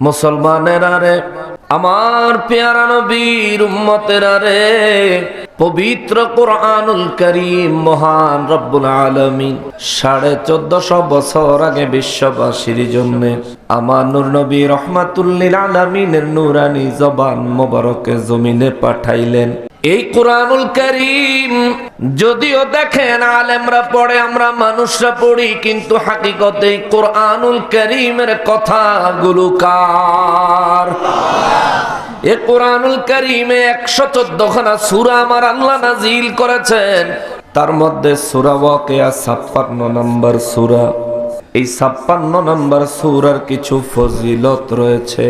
মুসলমানেরা রে, আমার পেয়ারা নবীর উম্মতেরা রে, পবিত্র কুরআনুল কারীম মহান রব্বুল আলামিন 1450 বছর আগে বিশ্ববাসীর জন্য আমার নূর নবী রহমাতুল লিল আলামিনের নূরানী জবান মোবারকে জমিনে পাঠাইলেন। এই কুরআনুল কারীম যদিও দেখেন আলেমরা পড়ে, আমরা মানুষরা পড়ি, কিন্তু হাকিকতে কুরআনুল কারীমের কথাগুলো কার? এ কুরআনুল কারীমে 114 খানা সূরা আমার আল্লাহ নাজিল করেছেন। তার মধ্যে সূরা ওয়াকিয়া 56 নম্বর সূরা। এই 56 নম্বর সূরার কিছু ফজিলত রয়েছে।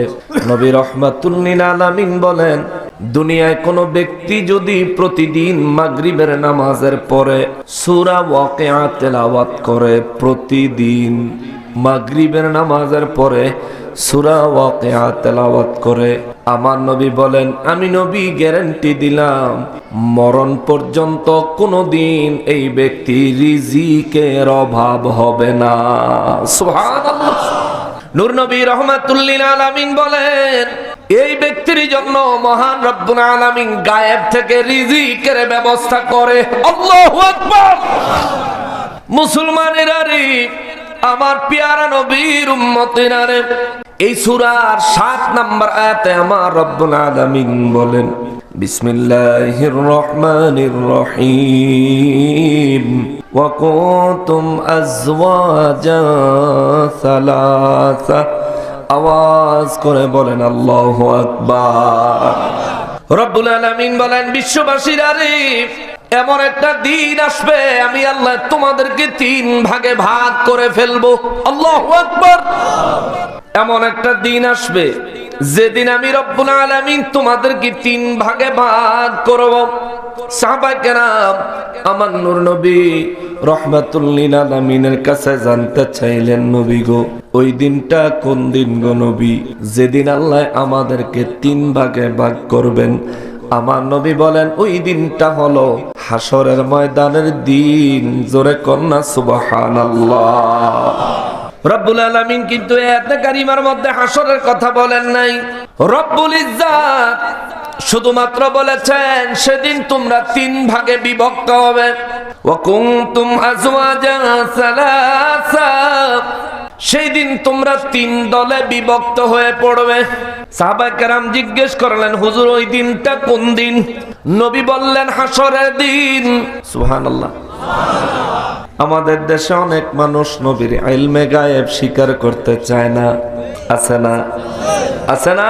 নবী রাহমাতুল লিল আলামিন বলেন, দুনিয়ায় কোনো ব্যক্তি যদি প্রতিদিন মাগরিবের নামাজের পরে সূরা ওয়াকিয়া তেলাওয়াত করে, প্রতিদিন মাগরিবের নামাজের পরে সূরা ওয়াকিয়া তেলাওয়াত করে, আমার নবী বলেন, আমি নবী গ্যারান্টি দিলাম মরণ পর্যন্ত কোনোদিন এই ব্যক্তি রিজিকের অভাব হবে না। সুবহানাল্লাহ। নূর নবী রাহমাতুল লিল আলামিন বলেন, এই ব্যক্তির জন্য মহান রব্বুল আলামিন গায়েব থেকে রিজিকের ব্যবস্থা করে। আল্লাহু আকবার। মুসলমানেরা রে, আমার পেয়ারা নবীর উম্মতেরা রে, এই সূরার 7 নম্বর আয়াতে আমার রব্বুল আলামিন বলেন, বিসমিল্লাহির রহমানির রহিম ওয়া কুনতুম আজওয়াজা সালাসা। আওয়াজ করে বলেন আল্লাহু আকবার। রব্বুল আলামিন বলেন, বিশ্ববাসীরা রে, এমন একটা দিন আসবে আমি আল্লাহ তোমাদেরকে 3 ভাগে ভাগ করে ফেলবো। আল্লাহু আকবার। এমন একটা দিন আসবে যেদিন আমি রব্বুল আলামিন তোমাদেরকে 3 ভাগে ভাগ করব। সাহাবায়ে কেরাম আমার নূর নবী রাহমাতুল লিল আলামিনের কাছে জানতে চাইলেন, নবী গো, ওই দিনটা কোন দিন গো নবী, যেদিন আল্লাহ আমাদেরকে 3 ভাগে ভাগ করবেন? আমার নবী বলেন, ওই দিনটা হলো হাসরের ময়দানের দিন। জোরে কন্যা সুবহানাল্লাহ। রব্বুল আলামিন কিন্তু আয়াতে কারিমার মধ্যে হাসরের কথা বলেন নাই। রব্বুল ইজ্জাত শুধুমাত্র বলেছেন সেদিন তোমরা 3 ভাগে বিভক্ত হবে। ওয়া কুনতুম আজওয়াজা সালাসা, সেই দিন তোমরা 3 দলে বিভক্ত হয়ে পড়বে। সাহাবায়ে কেরাম জিজ্ঞেস করলেন, হুজুর ওই দিনটা কোন দিন? নবী বললেন, হাসরের দিন। সুবহানাল্লাহ। আমাদের দেশে অনেক মানুষ নবীর ইলমে গায়েব স্বীকার করতে চায় না, আছে না? আছে না?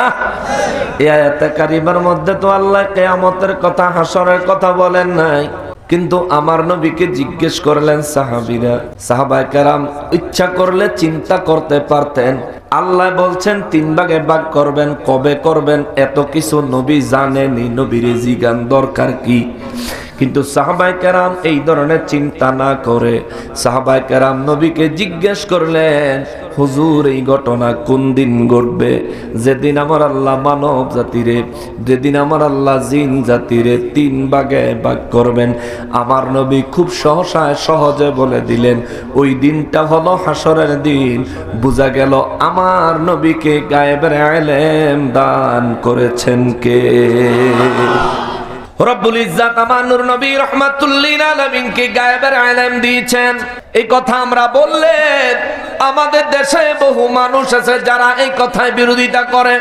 এই আয়াতে কারিমার মধ্যে তো আল্লাহ কিয়ামতের কথা, হাসরের কথা বলেন নাই, কিন্তু আমার নবীকে জিজ্ঞেস করলেন সাহাবীরা। সাহাবায়ে কেরাম ইচ্ছা করলে চিন্তা করতে পারতেন, আল্লাহ বলছেন 3 ভাগে ভাগ করবেন, কবে করবেন এত কিছু নবী জানেনই, নবীর জিজ্ঞান দরকার কি? কিন্তু সাহাবায়ে কেরাম এই ধরনের চিন্তা না করে সাহাবায়ে কেরাম নবীকে জিজ্ঞেস করলেন, হুজুর এই ঘটনা কোন দিন ঘটবে? যেদিন আমার আল্লাহ মানব জাতিরে, যেদিন আমার আল্লাহ জিন জাতিরে 3 ভাগে ভাগ করবেন। আমার নবী খুব সহজে বলে দিলেন, ওই দিনটা হলো হাসরের দিন। বোঝা গেল আমার নবীকে গায়েবের ইলম দান করেছেন কে? রব্বুল ইজ্জাত আমার নূর নবী রাহমাতুল লিল আলামিনকে গায়েবের ইলম দিয়েছেন। এই কথা আমরা বললে আমাদের দেশে বহু মানুষ আছে যারা এই কথায় বিরোধিতা করে।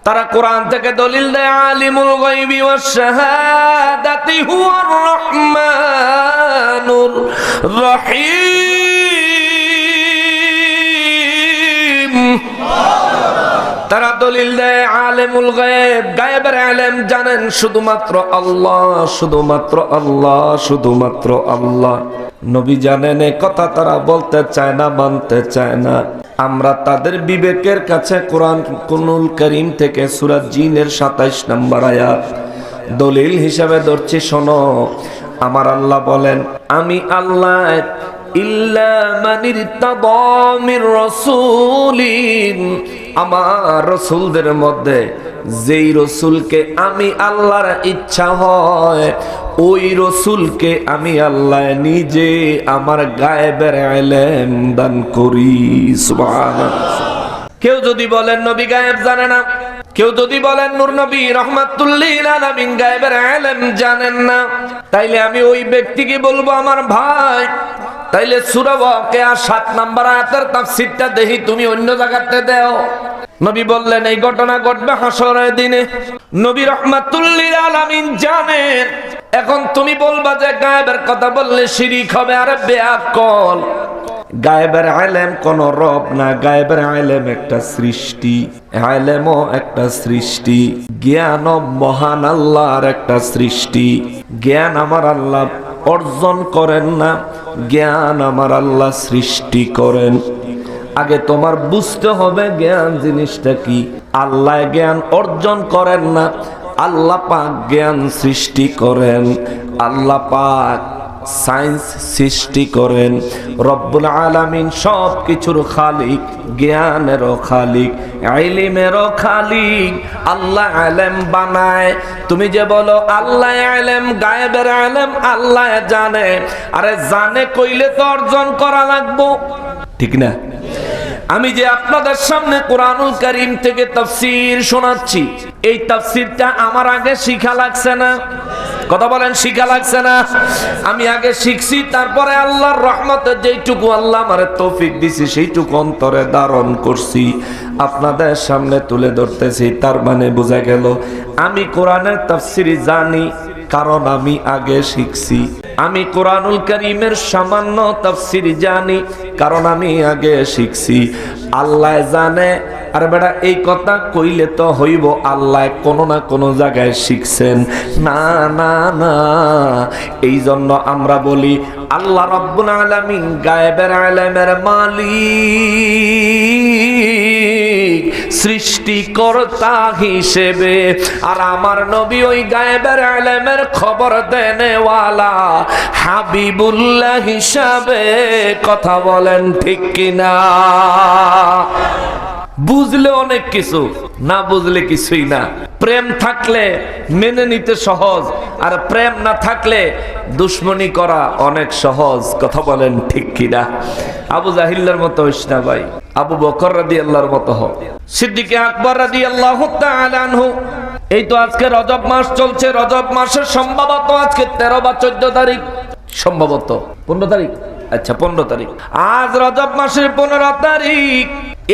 তারা কোরআন থেকে দলিল দেয়, আলিমুল গায়বি ওয়াশ শাহাদাতি হুয়ার রহমানুর রহিম। তারা দলিল দেয় আলেমুল গায়েব, গায়েবের ইলম জানেন শুধুমাত্র আল্লাহ, শুধুমাত্র আল্লাহ, শুধুমাত্র আল্লাহ। নবী জানেন এ কথা তারা বলতে চায় না, মানতে চায় না। আমরা তাদের বিবেকের কাছে কুরআনুল কারীম থেকে সূরা জিনের 27 নম্বর আয়াত দলিল হিসেবে ধরছি। শোনো, আমার আল্লাহ বলেন, আমি আল্লাহ ইল্লা মানির তাদামির রাসূলিন, আমার রাসূলদের মধ্যে যেই রাসূলকে আমি আল্লাহর ইচ্ছা হয় ওই রাসূলকে আমি আল্লাহ নিজে আমার গায়েবের ইলম দান করি। সুবহানাল্লাহ। কেউ যদি বলেন নবী গায়েব জানে না, কেউ যদি বলেন নূর নবী রাহমাতুল লিল আলামিন গায়েবের ইলম জানেন না, তাইলে আমি ওই ব্যক্তিকে বলবো আমার ভাই, তাইলে সূরা ওয়াকিয়া 7 নম্বর আয়াতের তাফসীরটা দেখি তুমি অন্য জায়গাতে দাও। নবী বললেন এই ঘটনা ঘটবে হাসরের দিনে। নবী রাহমাতুল লিল আলামিন জানেন। এখন তুমি বলবা যে গায়েবের কথা বললে শিরিক হবে। আরে বেয়াক্কল, গায়েবের ইলম কোন রব না, গায়েবের ইলম একটা সৃষ্টি, ইলমও একটা সৃষ্টি, জ্ঞান মহান আল্লাহর একটা সৃষ্টি। জ্ঞান আমার আল্লাহ অর্জন করেন না, জ্ঞান আমার আল্লাহ সৃষ্টি করেন। আগে তোমার বুঝতে হবে জ্ঞান জিনিসটা কি। আল্লাহ জ্ঞান অর্জন করেন না, আল্লাহ পাক জ্ঞান সৃষ্টি করেন। আল্লাহ পাক সায়েন্স সৃষ্টি করেন। রব্বুল আলামিন সব কিছুর খালিক, জ্ঞানেরও খালিক, ইলমেরও খালিক। আল্লাহ ইলম বানায়। তুমি যে বলো আল্লাহ ইলম, গায়েবের ইলম আল্লাহ জানে, আরে জানে কইলে তো অর্জন করা লাগবো, ঠিক না? আমি যে আপনাদের সামনে কোরআনুল কারীম থেকে তাফসীর শোনাচ্ছি, এই তাফসীরটা আমার আগে শিখা লাগছে না? কথা বলেন, শিখা লাগছে না? আমি আগে শিখছি, তারপরে আল্লাহর রহমতে যেইটুকু আল্লাহ আমারে তৌফিক দিয়েছে সেইটুকু অন্তরে ধারণ করছি, আপনাদের সামনে তুলে ধরতেছি। তার মানে বোঝা গেল আমি কোরআনের তাফসীর জানি, কারণ আমি আগে শিখছি। আমি কোরআনুল কারীমের সামান্য তাফসীর জানি, কারণ আমি আগে শিখছি। আল্লাহ জানে। আর বেটা এই কথা কইলে তো হইব আল্লাহ কোনো না কোনো জায়গায় শিখছেন। না না না, এই জন্য আমরা বলি আল্লাহ রাব্বুল আলামিন গায়েবের ইলমের মালিক, সৃষ্টিকর্তা হিসেবে, আর আমার নবী ওই গায়েবের ইলমের খবর দেনেওয়ালা হাবিবুল্লাহ হিসাবে। কথা বলেন ঠিক কিনা? বুঝলে অনেক কিছু, না বুঝলে কিছুই না। প্রেম থাকলে মেনে নিতে সহজ, আর প্রেম না থাকলে দুশ্মনী করা অনেক সহজ। কথা বলেন ঠিক কিনা? আবু জাহিলের মতো হইস না ভাই, আবু বকর রাদিয়াল্লাহর মতো হ। সিদ্দিকে আকবর রাদিয়াল্লাহু তাআলা আনহু। এই তো আজকে রজব মাস চলছে, রজব মাসের সম্ভবত আজকে 13 বা 14 তারিখ, সম্ভবত 15 তারিখ। আচ্ছা 15 তারিখ। আজ রজব মাসের 15 তারিখ।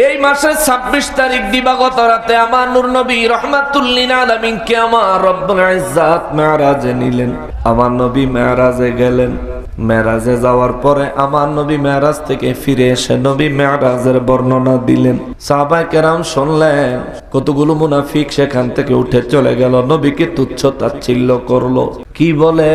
এই মাসের 26 তারিখ দিবাগত রাতে আমার নূর নবী রাহমাতুল লিল আলামিনকে আমার রব্বুল ইজ্জাত মেরাজে নিলেন। আমার নবী মেরাজে গেলেন। মেরাজে যাওয়ার পরে আমার নবী মেরাজ থেকে ফিরে এসে নবী মেরাজের বর্ণনা দিলেন। সাহাবায়ে কেরাম শুনলেন। কতগুলো মুনাফিক সেখান থেকে উঠে চলে গেল, নবীকে তুচ্ছ তাচ্ছিল্য করলো। কি বলে?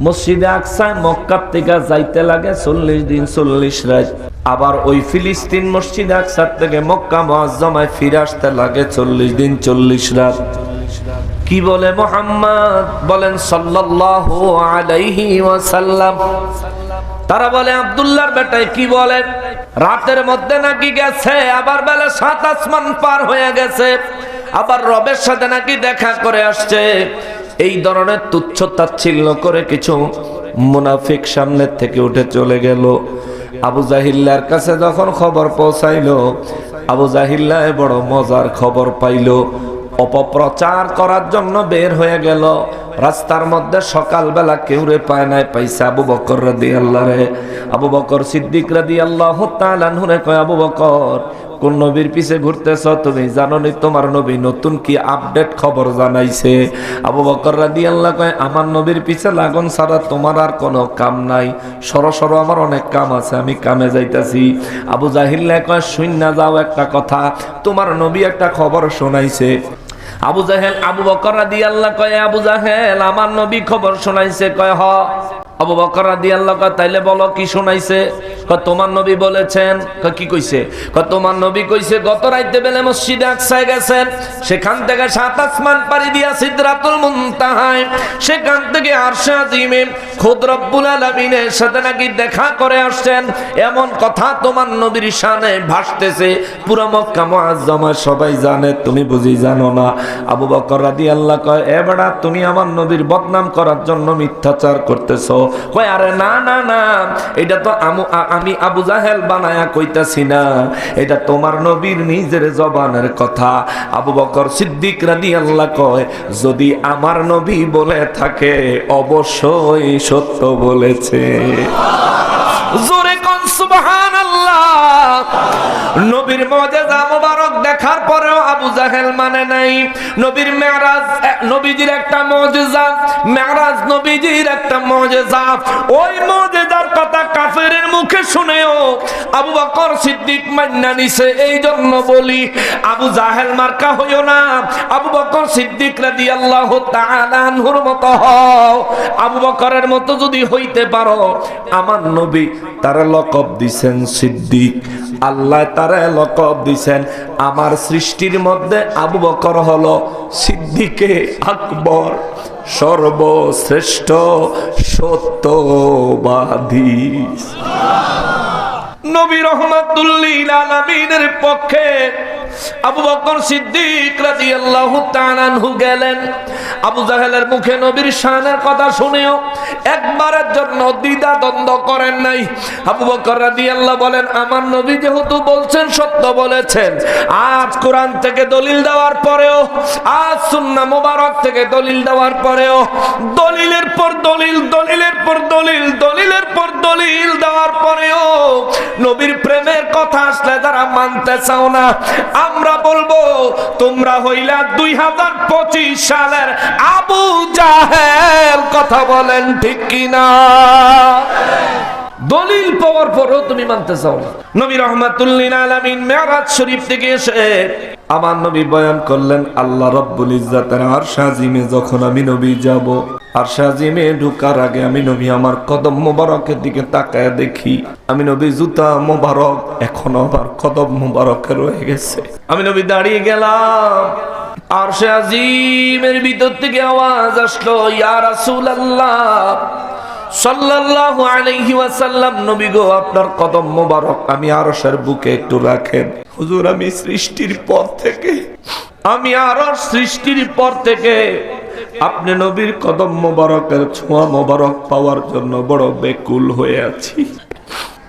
মসজিদে আকসায় মক্কা থেকে যাইতে লাগে 40 দিন 40 রাত। আবার ওই ফিলিস্তিন মসজিদে আকসা থেকে মক্কা মুআজ্জামায় ফিরে আসতে লাগে 40 দিন 40 রাত। কি বলে মুহাম্মদ? বলেন সাল্লাল্লাহু আলাইহি ওয়াসাল্লাম। তারা বলে আব্দুল্লাহর বেটায় কি বলে? রাতের মধ্যে নাকি গেছে, আবার বেলা 7 আসমান পার হয়ে গেছে, আবার রবের সাথে নাকি দেখা করে আসছে। এই ধরনের তুচ্ছ তাচ্ছিল্য করে কিছু মুনাফিক সামনের থেকে উঠে চলে গেল। আবু জাহিল্লার কাছে যখন খবর পৌঁছাইলো, আবু জাহিল্লা বড় মজার খবর পাইল। অপপ্রচার করার জন্য বের হয়ে গেল। রাস্তার মধ্যে সকালবেলা কেউ রে পায় নাই, পাইছে আবু বকর রাদিয়াল্লাহু রে। আবু বকর সিদ্দিক রাদিয়াল্লাহু তাআলা আনহু রে কয়, আবু বকর কোন নবীর পিছে ঘুরতেছ? তুমি জানো নি তোমার নবী নতুন কি আপডেট খবর জানাইছে? আবু বকর রাদিয়াল্লাহু কয়, আমার নবীর পিছে লাগন ছাড়া তোমার আর কোনো কাম নাই। সরো সরো, আমার অনেক কাম আছে, আমি কামে যাইতাছি। আবু জাহিল্লা কয়, শুইনা যাও একটা কথা, তোমার নবী একটা খবর শোনাইছে। আবু জাহেল আবু বকর রাদিয়াল্লাহু কয়, আবু জাহেল আমার নবী খবর শোনাইছে? কয় হ। আবু বকর রাদিয়াল্লাহু কয়, তাইলে বলো কি শোনাইছে? কয় তোমার নবী বলেছেন। কয় কি কইছে? কয় তোমার নবী কইছে গত রাতে বেলা মসজিদে আকসায় গেছেন, সেখান থেকে 7 আসমান পাড়ি দিয়া সিদরাতুল মুনতাহায়, সেখান থেকে আরশে আজিমে খুদ রব্বুল আলামিনের সাথে নাকি দেখা করে আসছেন। এমন কথা তোমার নবীর শানে ভাসতেছে, পুরো মক্কা মুআজ্জামা সবাই জানে, তুমি বুঝি জানো না? আবু বকর রাদিয়াল্লাহু কয়, এ বেটা তুমি আমার নবীর বদনাম করার জন্য মিথ্যাচার করতেছো। কয় আরে না না না, এটা তো আমি আবু জাহেল বানায়া কইতাছি না, এটা তোমার নবীর নিজের জবানের কথা। আবু বকর সিদ্দিক রাদিয়াল্লাহু কয়, যদি আমার নবী বলে থাকে অবশ্যই সত্য বলেছে। জোরে কোন সুবহানাল্লাহ। নবীর মুজিজা মোবারক দেখার পরেও আবু জাহেল মানে নাই। নবীর মেরাজ নবীজির একটা মুজিজা, মেরাজ নবীজির একটা মুজিজা। ওই মুজিজার কথা কাফেরের মুখে শুনেও আবু বকর সিদ্দিক মান্না নিছে। এই জন্য বলি আবু জাহেল মার্কা হইও না, আবু বকর সিদ্দিক রাদিয়াল্লাহু তাআলা আনহুর মতো হও। আবু বকরের মতো যদি হইতে পারো, আমার নবী তারা লকব দিছেন সিদ্দিক, আল্লাহ তারা লকব দিছেন। আমার সৃষ্টির মধ্যে আবু বকর হলো সিদ্দিকে আকবর, সর্বশ্রেষ্ঠ সত্যবাদী। নবী রাহমাতুল লিল আলামিনের পক্ষে আবু বকর সিদ্দিক রাদিয়াল্লাহু তাআলা আনহু গেলেন। আবু জাহেলের মুখে নবীর শানের কথা শুনেও একবারের জন্য দ্বিধা দ্বন্দ্ব করেন নাই। আবু বকর রাদিয়াল্লাহু বলেন, আমার নবী যেহেতু বলছেন সত্য বলেছেন, আজ কোরআন থেকে দলিল দেওয়ার পরেও, আজ সুন্নাহ মোবারক থেকে দলিল দেওয়ার পরেও, দলিলের পর দলিল, দলিলের পর দলিল, দলিলের পর দলিল দেওয়ার পরেও নবীর প্রেমের কথা আসলে যারা মানতে চাও না, আমরা বলবো তোমরা হইলা 2025 সালের আবু জাহেল। কথা বলেন ঠিক কিনা? দলিল পাওয়ার পরও তুমি মানতে চাও না। নবী রাহমাতুল লিল আলামিন মেরাজ শরীফ থেকে এসে আমার নবী বয়ান করলেন, আল্লাহ রাব্বুল ইজ্জাতের আরশ আজিমে যখন আমি নবী যাব, আরশ আজিমে ঢোকার আগে আমি নবী আমার কদম মোবারকের দিকে তাকায় দেখি, আমি নবী জুতা মোবারক এখনো আমার কদম মোবারকে রয়ে গেছে। আমি নবী দাঁড়িয়ে গেলাম, আরশ আজিমের ভিতর থেকে আওয়াজ আসলো, ইয়া রাসূলুল্লাহ সাল্লাল্লাহু আলাইহি ওয়াসাল্লাম, নবী গো আপনার কদম মোবারক আমি আরশের বুকে একটু রাখেন। হুজুর আমি সৃষ্টির পর থেকে, আমি আরশ সৃষ্টির পর থেকে আপনি নবীর কদম মোবারকের ছোঁয়া মোবারক পাওয়ার জন্য বড় বেকুল হয়ে আছি।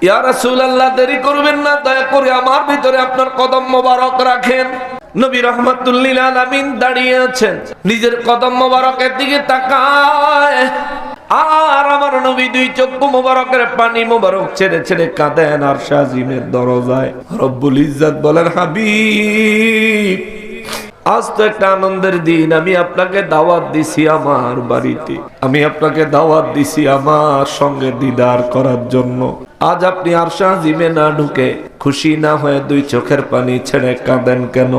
ইয়া রাসূলুল্লাহ দেরি করবেন না, দয়া করে আমার ভিতরে আপনার কদম মোবারক রাখেন। নবী রাহমাতুল লিল আলামিন দাঁড়িয়ে আছেন, নিজের কদম মোবারকের দিকে তাকায়, আর আমার নবী দুই চক্ষু মোবারকের পানি মোবারক ছেড়ে ছেড়ে কাঁদেন আরশ আজিমের দরজায়। রব্বুল ইজ্জত বলেন, হাবিব আজ তো একটা আনন্দের দিন, আমি আপনাকে দাওয়াত দিছি আমার বাড়িতে, আমি আপনাকে দাওয়াত দিছি আমার সঙ্গে দিদার করার জন্য। আজ আপনি আরশ আজিমে না ঢুকে খুশি না হয়ে দুই চোখের পানি ছেড়ে কাঁদেন কেন?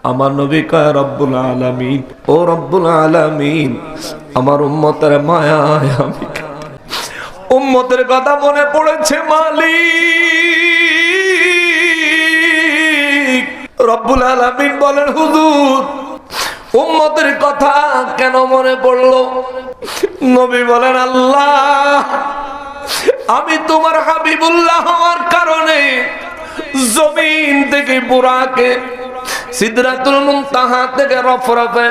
আমার নবী কয়, রব্বুল আলামিন, ও রব্বুল আলামিন, আমার উম্মতের মায়ায় আমি উম্মতের কথা মনে পড়েছে মালিক। রব্বুল আলামিন বলেন, হুজুর উম্মতের কথা কেন মনে পড়লো? নবী বলেন, আল্লাহ আমি তোমার হাবিবুল্লাহ হওয়ার কারণে জমিন থেকে বুরাকে, সিদরাতুল মুনতাহা থেকে রফরফে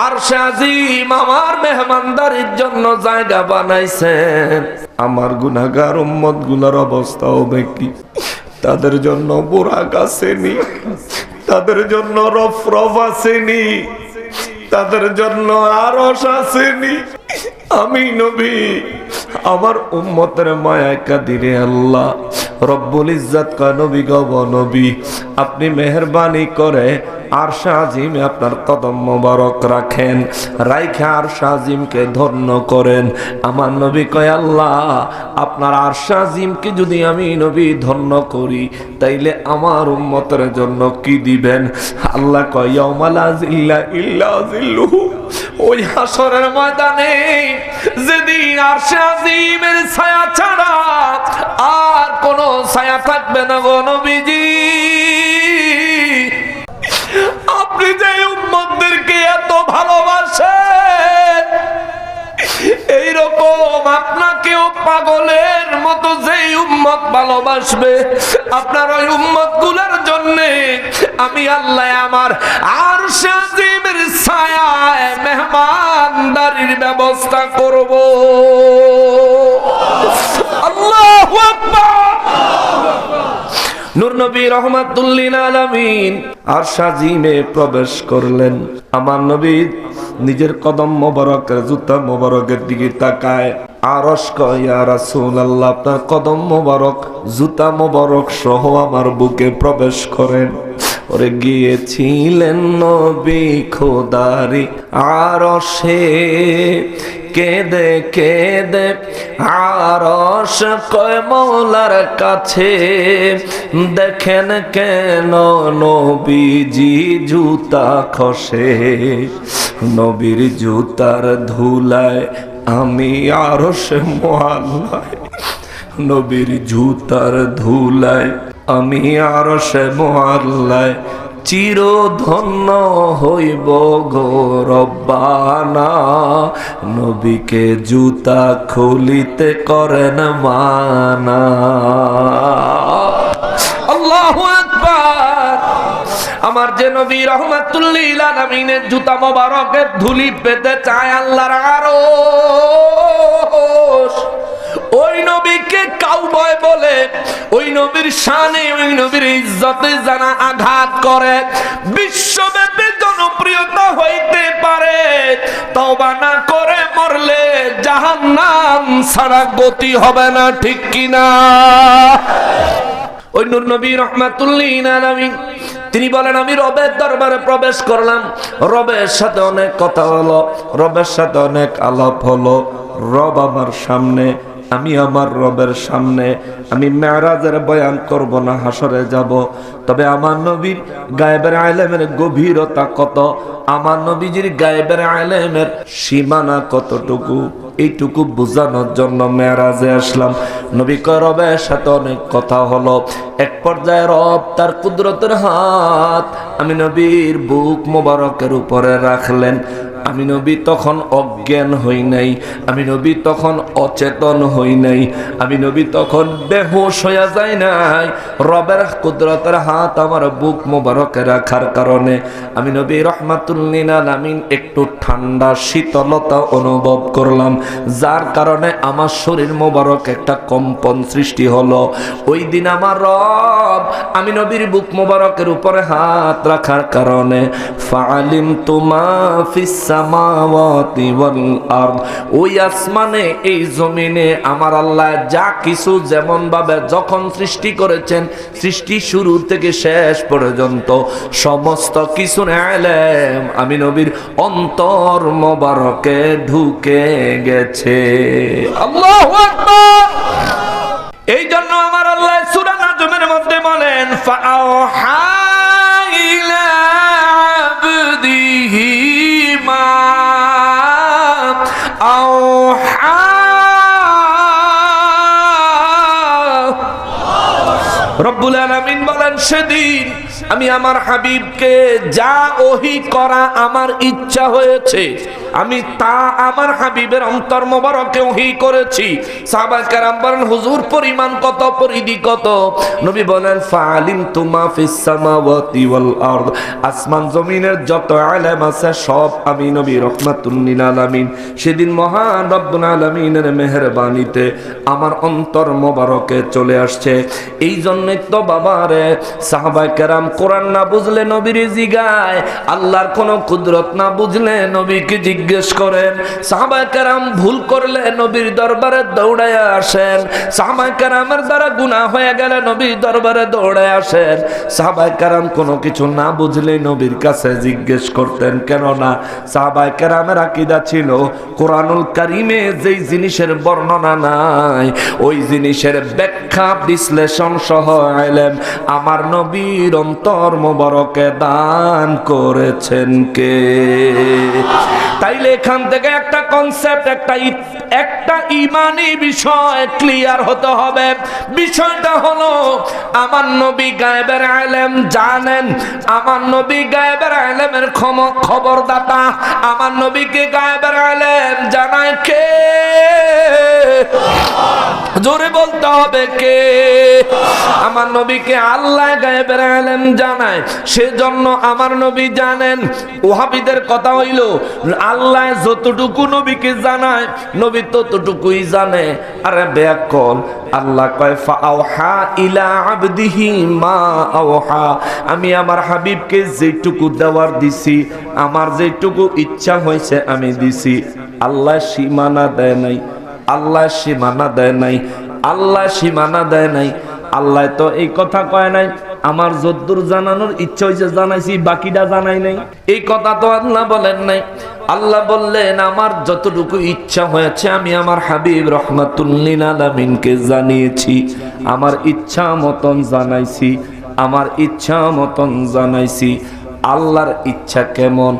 আরশ আজিম আমার মেহমানদারির জন্য জায়গা বানাইছেন। আমার গুনাহগার উম্মত গুলার অবস্থা হবে কি? তাদের জন্য বুরাক আসেনি, তাদের জন্য রফরফ আসেনি, তাদের জন্য আরশ আসেনি। আমি নবী আমার উম্মতের মায়ায় কাঁদিরে আল্লাহ। রব্বুল ইজ্জত কয়, নবী গো নবী আপনি মেহেরবানি করে আরশ আজিমে আপনার কদম মোবারক রাখেন, রাইখে আরশ আজিমকে ধন্য করেন। আমার নবী কয়, আল্লাহ আপনার আরশ আজিমকে যদি আমি নবী ধন্য করি তাইলে আমার উম্মতের জন্য কি দিবেন? আল্লাহ কয়, ইয়াউমা লা জিল্লা ইল্লা জিল্লুহু, ওই হাসরের ময়দানে যেদিন আরশ আজিমের ছায়া ছাড়া আর কোন ছায়া থাকবে না গো নবীজি। আপনি যে উম্মতদেরকে এত ভালোবাসেন, এইরকম আপনাকেও পাগলের মতো যেই উম্মত ভালোবাসবে, আপনার ওই উম্মত গুলার জন্য আমি আল্লাহ আমার আরশ আজিমের ছায়ায় মেহমানদারির ব্যবস্থা করব। আল্লাহু আকবার। নূর নবী রাহমাতুল লিল আলামিন আরশ আজিমে প্রবেশ করলেন। আমার নবী নিজের কদম মোবারকের জুতা মোবারকের দিকে তাকায়, আরশ কয় ইয়া রাসূলুল্লাহ, আপনার কদম মোবারক জুতা মোবারক সহ আমার বুকে প্রবেশ করেন। ওরে গিয়েছিলেন নবী খোদারি আরশে, কেঁদে কেঁদে আরশ কয় মওলার কাছে, দেখেন কেন নবীজি জুতা খসে, নবীর জুতার ধুলায় আমি আরশে মোয়াল্লায়, নবীর জুতার ধুলায় আমি আরশে মোয়াল্লায় চিরধন্য হইব গো রব্বানা, নবীকে জুতা খুলিতে করেন মানা। আল্লাহু আকবার। আমার যে নবী রাহমাতুল লিল আলামিনের জুতা মোবারকের ধুলি পেতে চায় আল্লাহর আরশ, ওই নবীকে কাউবয় বলে, ওই নবীর শানে ওই নবীর ইজ্জতে যারা আঘাত করে বিশ্বব্যাপী জনপ্রিয়তা হইতে পারে, তওবা না করে মরলে জাহান্নাম ছাড়া গতি হবে না, ঠিক কিনা? ওই নূর নবী রাহমাতুল লিল আলামিন তিনি বলেন, আমি রবের দরবারে প্রবেশ করলাম, রবের সাথে অনেক কথা হলো, রবের সাথে অনেক আলাপ হলো। রব আমার সামনে, আমি আমার রবের সামনে। আমি মেরাজের বয়ান করব না, হাসরে যাব। তবে আমার নবীর গায়েবের ইলমের গভীরতা কত, আমার নবীজির গায়েবের ইলমের সীমানা কতটুকু, এইটুকু বোঝানোর জন্য মেরাজে আসলাম। নবী কয় রবের সাথে অনেক কথা হলো। এক পর্যায়ে রব তার কুদরতের হাত আমি নবীর বুক মোবারকের উপরে রাখলেন। আমি নবী তখন অজ্ঞান হই নাই, আমি নবী তখন অচেতন হই নাই, আমি নবী তখন বেহুশ হইয়া যাই নাই। রবের কুদরতের হাত আমার বুক মোবারকে রাখার কারণে আমি নবী রাহমাতুল লিল আলামিন একটু ঠান্ডা শীতলতা অনুভব করলাম, যার কারণে আমার শরীর মোবারক একটা কম্পন সৃষ্টি হলো। ওই দিন আমার রব আমি নবীর বুক মোবারকের উপরে হাত রাখার কারণে ফাআলিমতু মা ফিস সামাওয়াতি ওয়াল আরদ, ওই আসমানে এই জমিনে আমার আল্লাহ যা কিছু যেমন ভাবে যখন সৃষ্টি করেছেন, সৃষ্টি শুরু থেকে শেষ পর্যন্ত সমস্ত কিছুর ইলম আমি নবীর অন্তর মোবারকে ঢুকে গেছে। আল্লাহু আকবার। এই জন্য আমার আল্লাহ সূরা নাজমের মধ্যে বলেন, ফাআওহা ইলা আবদিহি মা আওহা। রব্বুল আলামিন বলেন, সেদিন আমি আমার হাবিবকে যা ওহী করা আমার ইচ্ছা হয়েছে আমি তা আমার হাবিবের অন্তর মোবারকে ওহী করেছি। সাহাবায়ে কেরাম বলেন, হুজুর পরিমাণ কত, পরিধি কত? নবী বলেন, ফাআলিমতু মা ফিস সামাওয়াতি ওয়াল আরদ, আসমান জমিনের যত ইলম আছে সব আমি নবী রাহমাতুল লিল আলামিন সেদিন মহান রব্বুল আলামিনের মেহেরবানিতে আমার অন্তর মোবারকে চলে আসছে। এই জন্যই তো বাবারে সাহাবায়ে কেরাম কোরআন না বুঝলে নবীর জিগায়, আল্লাহর কোন কুদরত না বুঝলে নবীকে জিজ্ঞেস করেন। সাহাবায়ে কেরাম ভুল করলে নবীর দরবারে দৌড়ায় আসেন, সাহাবায়ে কেরামের দ্বারা গুনাহ হয়ে গেলে নবীর দরবারে দৌড়ায় আসেন। সাহাবায়ে কেরাম কোনো কিছু না বুঝলে নবীর কাছে জিজ্ঞেস করতেন। কেন না? সাহাবায়ে কেরামের আকীদা ছিল কোরআনুল কারীমে যেই জিনিসের বর্ণনা নাই ওই জিনিসের ব্যাখ্যা বিশ্লেষণ সহ ইলম আমার নবীর অন্তর মোবারকে দান করেছেন কে? তাইলে এখান থেকে একটা কনসেপ্ট, একটা ঈমানি বিষয় ক্লিয়ার হতে হবে। বিষয়টা হলো আমার নবী গায়েবের ইলম জানেন, আমার নবী গায়েবের ইলমের খবরদাতা। আমার নবীকে গায়েবের ইলম জানায় কে? জোরে বলতে হবে কে? আমার নবীকে আল্লাহ গায়েবের ইলম জানায়, সেজন্য আমার নবী জানেন। ওহাবীদের কথা হইল আল্লাহ যতটুকু নবীকে জানায় নবী নবী ততটুকুই জানে। আরে বেয়াক্কল, আল্লাহ কয় ফাআওহা ইলা আবদিহি মা আওহা, আমি আমার হাবিবকে যেটুকু দেওয়ার দিছি, আমার যেটুকু ইচ্ছা হয়েছে আমি দিছি। আল্লাহ সীমানা দেয় নাই, আল্লাহ সীমানা দেয় নাই, আল্লাহ সীমানা দেয় নাই। আল্লাহ তো এই কথা কয় নাই আমার যদ্দুর জানানোর ইচ্ছা হয়েছে জানাইছি, বাকিটা জানাই নাই, এই কথা তো আল্লাহ বলেন নাই। আল্লাহ বললেন আমার যতটুকু ইচ্ছা হয়েছে আমি আমার হাবিব রহমাতুল লিল আলামিনকে জানিয়েছি, আমার ইচ্ছা মতন জানাইছি, আমার ইচ্ছা মতন জানাইছি। আল্লাহর ইচ্ছা কেমন?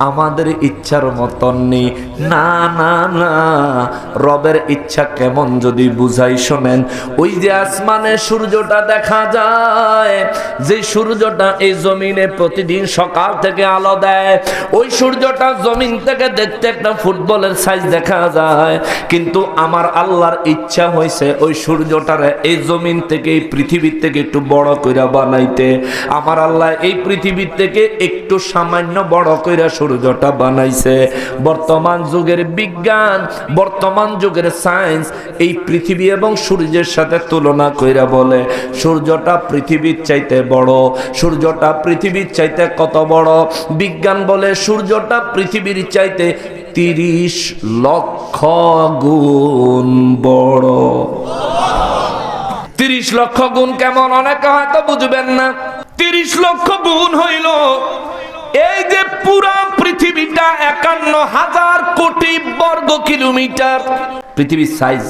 আমাদের ইচ্ছার মতন নেই। না না না, রবের ইচ্ছা কেমন যদি বুঝাই শোনেন। ওই যে আসমানে সূর্যটা দেখা যায়, যে সূর্যটা এই জমিনে প্রতিদিন সকাল থেকে আলো দেয়, ওই সূর্যটা জমিন থেকে দেখতে একটা ফুটবলের সাইজ দেখা যায়। কিন্তু আমার আল্লাহর ইচ্ছা হয়েছে ওই সূর্যটারে এই জমিন থেকে, এই পৃথিবীর থেকে একটু বড় কইরা বানাইতে। আমার আল্লাহ এই পৃথিবীর থেকে একটু সামান্য বড় কইরা সূর্যটা বানাইছে। বর্তমান যুগের বিজ্ঞান, বর্তমান যুগের সায়েন্স এই পৃথিবী এবং সূর্যের সাথে তুলনা কইরা বলে সূর্যটা পৃথিবীর চাইতে বড়। সূর্যটা পৃথিবীর চাইতে কত বড়? বিজ্ঞান বলে সূর্যটা পৃথিবীর চাইতে 30 লক্ষ গুণ বড়। 30 লক্ষ গুণ কেমন? অনেকে হয়তো বুঝবেন না। 30 লক্ষ গুণ হইল এই যে পুরা পৃথিবীটা 51,000 কোটি বর্গ কিলোমিটার পৃথিবীর সাইজ।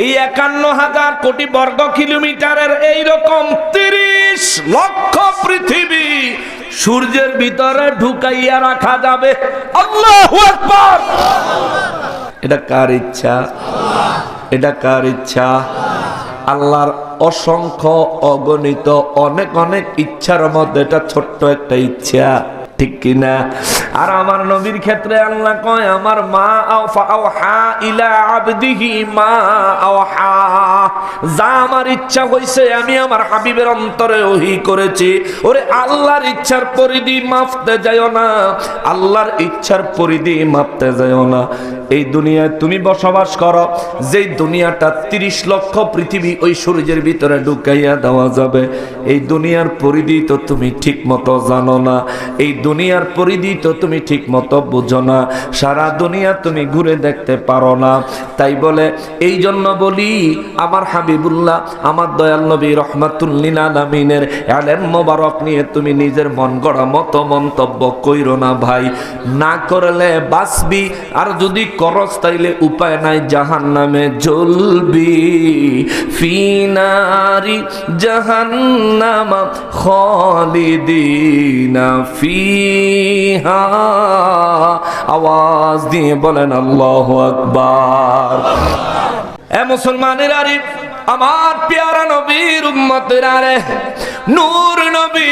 এই 51,000 কোটি বর্গ কিলোমিটারের এইরকম 30 লক্ষ পৃথিবী সূর্যের ভিতরে ঢুকাইয়া রাখা যাবে। আল্লাহু আকবার! এটা কার ইচ্ছা? এটা কার ইচ্ছা? আল্লাহর অসংখ্য অগণিত অনেক অনেক ইচ্ছার মধ্যে এটা ছোট্ট একটা ইচ্ছা, ঠিক কিনা? আর আমার নবীর ক্ষেত্রে আল্লাহ কয় আমার মা আওহা ইলা আবদিহি মা আওহা, যা আমার ইচ্ছা হইছে আমি আমার হাবিবের অন্তরে ওহী করেছি। ওরে আল্লাহর ইচ্ছার পরিধি মাপতে যাইও না, আল্লাহর ইচ্ছার পরিধি মাপতে যাইও না। এই দুনিয়ায় তুমি বসবাস করো, যেই দুনিয়াটা 30 লক্ষ পৃথিবী ওই সূর্যের ভিতরে ঢুকাইয়া দেওয়া যাবে, এই দুনিয়ার পরিধি তো তুমি ঠিক মতো জানো না, এই দুনিয়ার পরিধি তো তুমি ঠিক মতো বুঝো না, সারা দুনিয়া তুমি ঘুরে দেখতে পারো না। তাই বলে এই জন্য বলি আমার হাবিবুল্লাহ, আমার দয়াল নবী রহমাতুল লিল আলামিনের ইলম মোবারক নিয়ে তুমি নিজের মন গড়া মতো মন্তব্য কইরো না ভাই। না করলে বাঁচবি, আর যদি করস তাইলে উপায় নাই, জাহান্নামে জ্বলবি। ফিনারি জাহান্নাম খালিদিনা ফিহা, আওয়াজ দিয়ে বলেন আল্লাহু আকবার। এ মুসলমানের আরে, আমার প্যারা নবীর উম্মতেরা রে, নূর নবী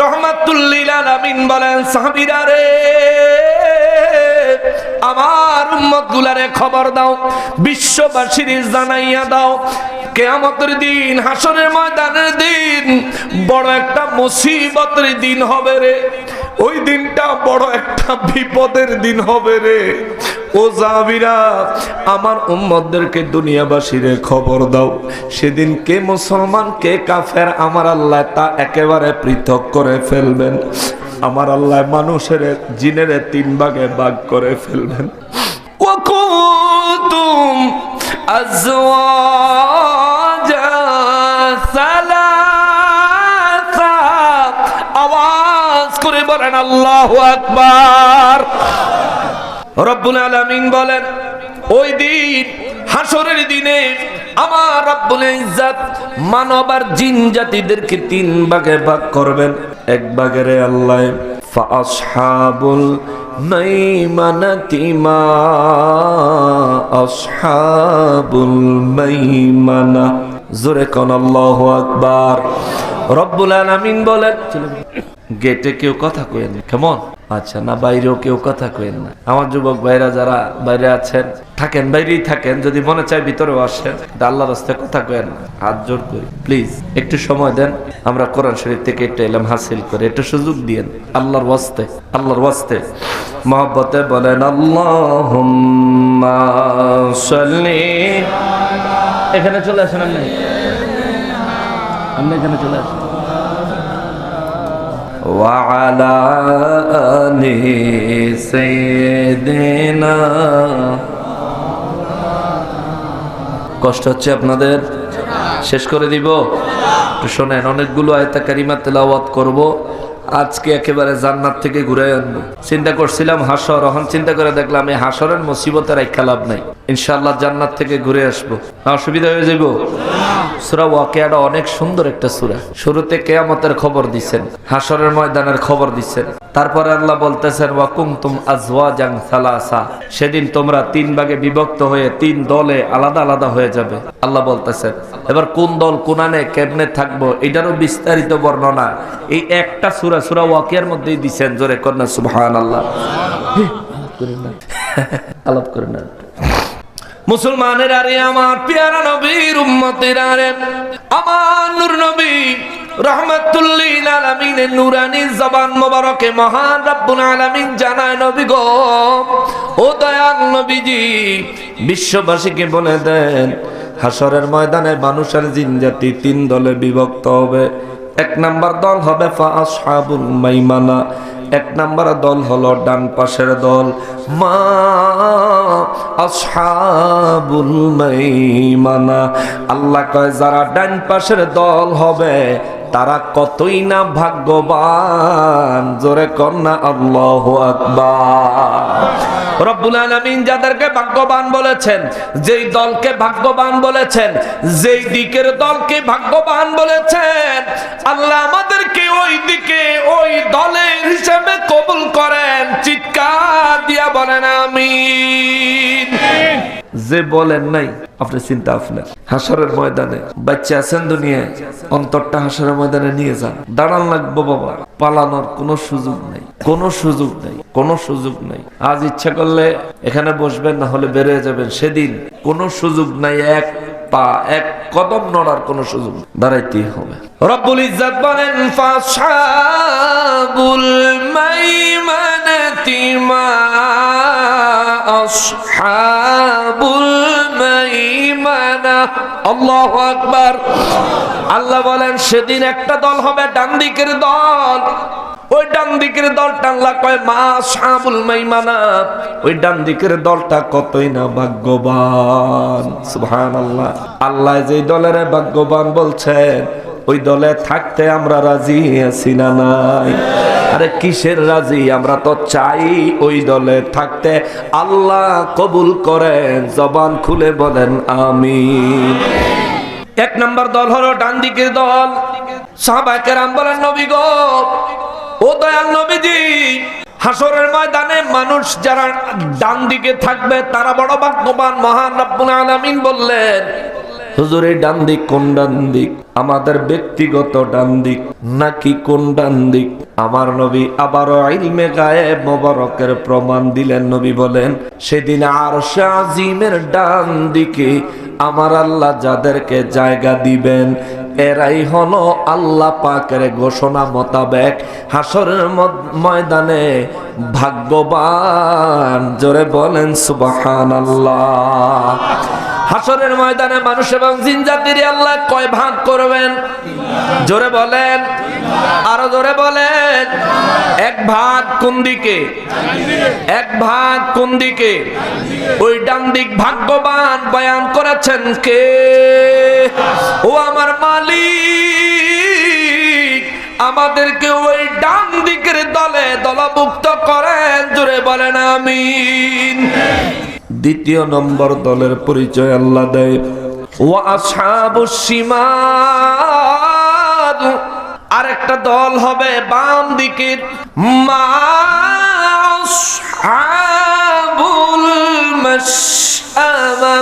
রহমাতুল লিল আলামিন বলেন সাহাবীরা রে, আমার উম্মত গুলারে খবর দাও, বিশ্ববাসীর জানাইয়া দাও, কিয়ামতের দিন, হাসরের ময়দানের দিন বড় একটা মুসিবতের দিন হবে রে। ওই দিনটা বড় একটা বিপদের দিন হবে রে। ও জাবিরা, আমার উম্মতদেরকে দুনিয়াবাসীরে খবর দাও, সেদিন কে মুসলমান কে কাফের আমার আল্লাহ তা একেবারে পৃথক করে ফেলবেন। আমার আল্লাহ মানুষের জিনের 3 ভাগে ভাগ করে ফেলবেন। ওয়া কুনতুম আজওয়াজা সালাসা, আওয়াজ করে বলেন আল্লাহু আকবার। রব্বুল আলামিন বলেন ওই দিন হাসরের দিনে আমার রব্বুল ইজ্জত মানব আর জিন জাতিদেরকে 3 ভাগে ভাগ করবেন। এক ভাগের আল্লাহ ফাআসহাবুল মাইমানাতি মা আসহাবুল মাইমানা, জোরে কোন আল্লাহু আকবার। রব্বুল আলামিন বলেন গেটে কেউ কথা কইেন, কেমন আচ্ছা, না বাইরেও কেউ কথা কইেন না। আমার যুবক ভাইরা যারা বাইরে আছেন থাকেন, বাইরেই থাকেন, যদি মনে চায় ভিতরেও আসেন, আল্লাহর রাস্তায় কথা কইেন না, হাত জোর করি প্লিজ একটু সময় দেন, আমরা কোরআন শরীফ থেকে একটু ইলম হাসিল করে একটু সুযোগ দিয়েন আল্লাহর ওয়াস্তে, আল্লাহর ওয়াস্তে মহব্বতে বলেন আল্লাহুম্মা সাল্লি। এখানে চলে আসেন, আপনি এখানে চলে আসেন। وعلى آل سيدنا। কষ্ট হচ্ছে আপনাদের? শেষ করে দিব? একটু শোনেন, অনেকগুলো আয়াত কারিমা তেলাওয়াত করব, আজকে একেবারে জান্নাত থেকে ঘুরে আনবো। চিন্তা করছিলাম হাসর, এখন চিন্তা করে দেখলাম এই হাসরের মুসিবতের একটা লাভ নাই, ইনশাআল্লাহ জান্নাত থেকে ঘুরে আসবো। অসুবিধা হয়ে যাইব? সূরা ওয়াকিয়াটা অনেক সুন্দর একটা সূরা। শুরুতে কিয়ামতের খবর দিচ্ছেন, হাসরের ময়দানের খবর দিচ্ছেন, তারপরে আল্লাহ বলতেছেন ওয়া কুনতুম আজওয়াজান সালাসা, সেদিন তোমরা তিন ভাগে বিভক্ত হয়ে তিন দলে আলাদা আলাদা হয়ে যাবে। আল্লাহ বলতেছেন এবার কোন দল কোনানে কেমনে থাকবো এটারও বিস্তারিত বর্ণনা এই একটা সূরা সূরা ওয়াকিয়ার মধ্যেই দিবেন। জোরে করেন সুবহানাল্লাহ। আলাপ করেন না মুসলমানের, আরে আমার প্যারা নবীর উম্মতেরা, রে আমার নূর নবী রাহমাতুল লিল আলামিনের নূরানী জবান মোবারকে মহান রব্বুল আলামিন জানায়, নবী গো, ও দয়াল নবীজি, বিশ্ববাসীকে বলে দেন হাসরের ময়দানে মানুষের জিন জাতি তিন দলে বিভক্ত হবে। এক নাম্বার দল হবে আসহাবুল মাইমানা, এক নাম্বার দল হলো ডান পাশের দল, মা আসহাবুল মাইমানা। আল্লাহ কয় যারা ডান পাশের দল হবে তারা কতই না ভাগ্যবান। জোরে কন্যা আল্লাহু আকবার। রব্বুল আলামিন যাদেরকে ভাগ্যবান বলেছেন, যেই দলকে ভাগ্যবান বলেছেন, যেই দিকের দলকে ভাগ্যবান বলেছেন, আল্লাহ আমাদেরকে ওই দিকে ওই দলের হিসেবে কবুল করেন। চিৎকার দিয়া বলেন আমিন। যে বলেন নাই আপনি চিন্তা, আপনার হাসরের ময়দানে বাচ্চা আছেন দুনিয়ায়, অন্তরটা হাসরের ময়দানে নিয়ে যান। দাঁড়ান লাগবো বাবা, পালানোর কোনো সুযোগ নেই, কোনো সুযোগ নেই, কোনো সুযোগ নেই। আজ ইচ্ছা করলে এখানে বসবেন, না হলে বেরিয়ে যাবেন, সেদিন কোনো সুযোগ নাই, এক পা এক কদম নড়ার কোনো সুযোগ, দাঁড়াইতেই হবে। রব্বুল ইজ্জত বলেন ফাসহাবুল মাইমানাতি মা আসহাবুল মাইমানা। আল্লাহু আকবার। আল্লাহ বলেন সেদিন একটা দল হবে ডান দিকের দল, ওই ডান দিকের দলটা আল্লাহ কয় মা আসহাবুল মাইমানা, ওই ডান দিকের দলটা কতই না ভাগ্যবান। সুবহানাল্লাহ। আল্লাহ যেই দলের ভাগ্যবান বলছেন ওই দলে থাকতে আমরা রাজি আছি না নাই? আরে কিসের রাজি, আমরা তো চাই ওই দলে থাকতে। আল্লাহ কবুল করেন, জবান খুলে বলেন আমিন। এক নাম্বার দল হলো ডান দিকের দল। সাহাবায়ে কেরাম বলেন নবী গো, ও দয়াল নবীজি, হাসরের ময়দানে মানুষ যারা ডান দিকে থাকবে তারা বড় ভাগ্যবান। মহান রব্বুল আলামিন বললেন হুজুর এই ডান দিক কোন ডান দিক? আমাদের ব্যক্তিগত ডান দিক নাকি কোন ডান দিক? আমার নবী আবারও ইলমে গায়েব মোবারকের প্রমাণ দিলেন। নবী বলেন সেদিন আরশে আজিমের ডান দিকে আমার আল্লাহ যাদেরকে জায়গা দিবেন এরাই হলো আল্লাহ পাকের ঘোষণা মোতাবেক হাসরের ময়দানে ভাগ্যবান। জোরে বলেন সুবহানাল্লাহ। হাসরের ময়দানে মানুষ এবং জিন জাতির আল্লাহ কয় ভাগ করবেন? জোরে বলেন, আরো জোরে বলেন। এক ভাগ কোন দিকে? এক ভাগ কোন দিকে? ওই ডান দিক ভাগ্যবান বয়ান করেছেন কে? ও আমার মালিক, আমাদেরকে ওই ডান দিকের দলে দলভুক্ত করেন। জোরে বলেন আমিন। দ্বিতীয় নম্বর দলের পরিচয় আল্লাহ দেয় ওয়া আসহাবুশ শিমাল। আরেকটা দল হবে বাম দিকের, মা আসহাবুল মাশআমা।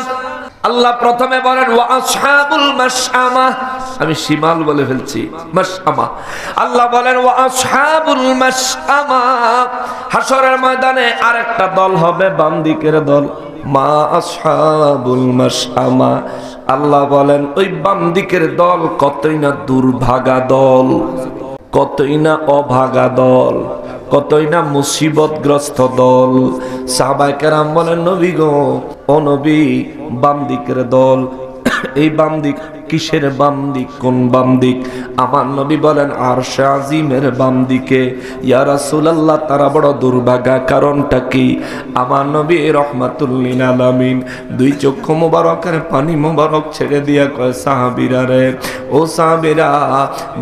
আল্লাহ প্রথমে বলেন ওয়া আসহাবুল মাশআমা, আমি শিমাল বলে ফেলছি, মাশআমা। আল্লাহ বলেন ওয়া আসহাবুল মাশআমা, হাসরের ময়দানে আরেকটা দল হবে বাম দিকের দল, মা আসহাবুল মাশআমা। আল্লাহ বলেন ওই বাম দিকের দল কতই না দুর্ভাগা দল, কতই না অভাগা দল, কতই না মুসিবতগ্রস্ত দল। সাহাবায়ে কেরাম বলেন নবী গো, ও নবী, বাম দিকের দল, এই বাম দিক কিসের বাম দিক, কোন বাম দিক? আমার নবী বলেন আরশে আজিমের বাম দিকে। ইয়া রাসূলুল্লাহ, তারা বড় দুর্ভাগা, কারণটা কি? আমার নবী রাহমাতুল লিল আলামিন দুই চক্ষু মোবারকের পানি মোবারক ছেড়ে দিয়া কয়, সাহাবীরা রে, ও সাহাবীরা,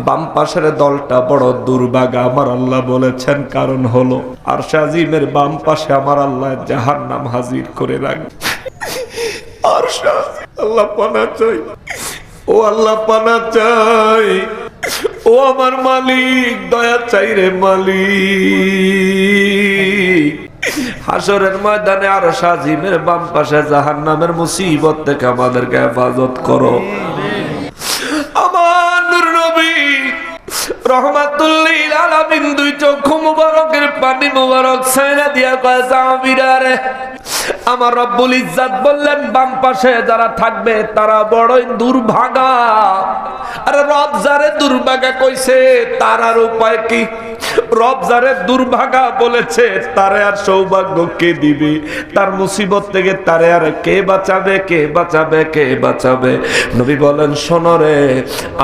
বাম পাশের দলটা বড় দুর্ভাগা। আমার আল্লাহ বলেছেন কারণ হলো আরশে আজিমের বাম পাশে আমার আল্লাহ জাহান্নাম হাজির করে রাখবে। আরশে আজিম, আল্লাহ পানা চাই, ও আল্লাহ পানা চাই, ও আমার মালিক দয়া চাই রে মালিক। হাসরের ময়দানে আরশে আজিমের বাম পাশে জাহান্নামের মুসিবত থেকে আমাদেরকে হেফাজত করো। আমার নূর নবী রহমাতুল লিল আলামিন দুই চক্ষু মুবারকের পানি মুবারক ছাইরা দিয়া কয়, সাহাবীরা রে, আমার রব্বুল ইজ্জত বললেন বাম পাশে যারা থাকবে তারা বড়ই দুর্ভাগা। আরে রব যারে দুর্ভাগা কইছে তার আর উপায় কি? রব যারে দুর্ভাগা বলেছে তারে আর সৌভাগ্য কে দিবে? তার মুসিবত থেকে তারে আর কে বাঁচাবে, কে বাঁচাবে, কে বাঁচাবে? নবী বলেন শোনো রে,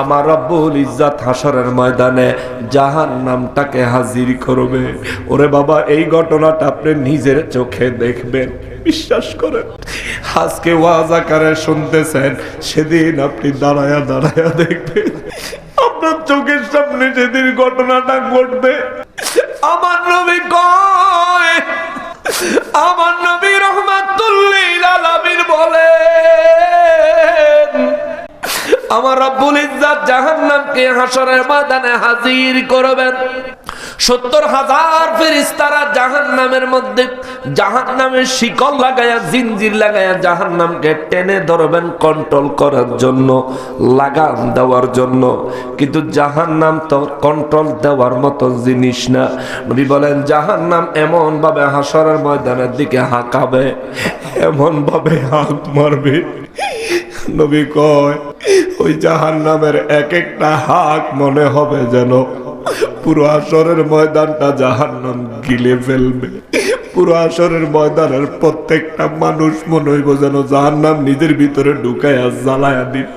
আমার রব্বুল ইজ্জত হাসরের ময়দানে জাহান্নামটাকে হাজির করবে। ওরে বাবা, এই ঘটনাটা আপনি নিজের চোখে দেখবেন, বিশ্বাস করেন। আজকে ওয়াজ আকারে শুনতেছেন, সেদিন আপনি দাঁড়ায়া দাঁড়ায়া দেখবেন, আপনার চোখের সামনে সেদিন ঘটনাটা ঘটবে। আমার নবী কয়, আমার নবী রাহমাতুল লিল আলামিন বলেন, আমার রব্বুল ইজ্জত জাহান্নামকে হাসরের ময়দানে হাজির করবেন। 70,000 ফেরেশতারা জাহান্নামের মধ্যে জাহান্নামের শিকল লাগায়া, জিনজির লাগায়া জাহান্নামকে টেনে ধরবেন, কন্ট্রোল করার জন্য, লাগাম দেওয়ার জন্য। কিন্তু জাহান্নাম তো কন্ট্রোল দেওয়ার মতো জিনিস না। নবী বলেন জাহান্নাম এমন ভাবে হাসরের ময়দানের দিকে হাঁকাবে, এমন ভাবে হাঁক মারবে, নবী কয় ওই জাহান্নামের এক একটা হাঁক মনে হবে যেন পুরো হাসরের ময়দানটা জাহান্নাম গিলে ফেলবে। পুরো হাসরের ময়দানের প্রত্যেকটা মানুষ মনে হইব যেন জাহান্নাম নিজের ভিতরে ঢুকাইয়া জ্বালায়া দিবে।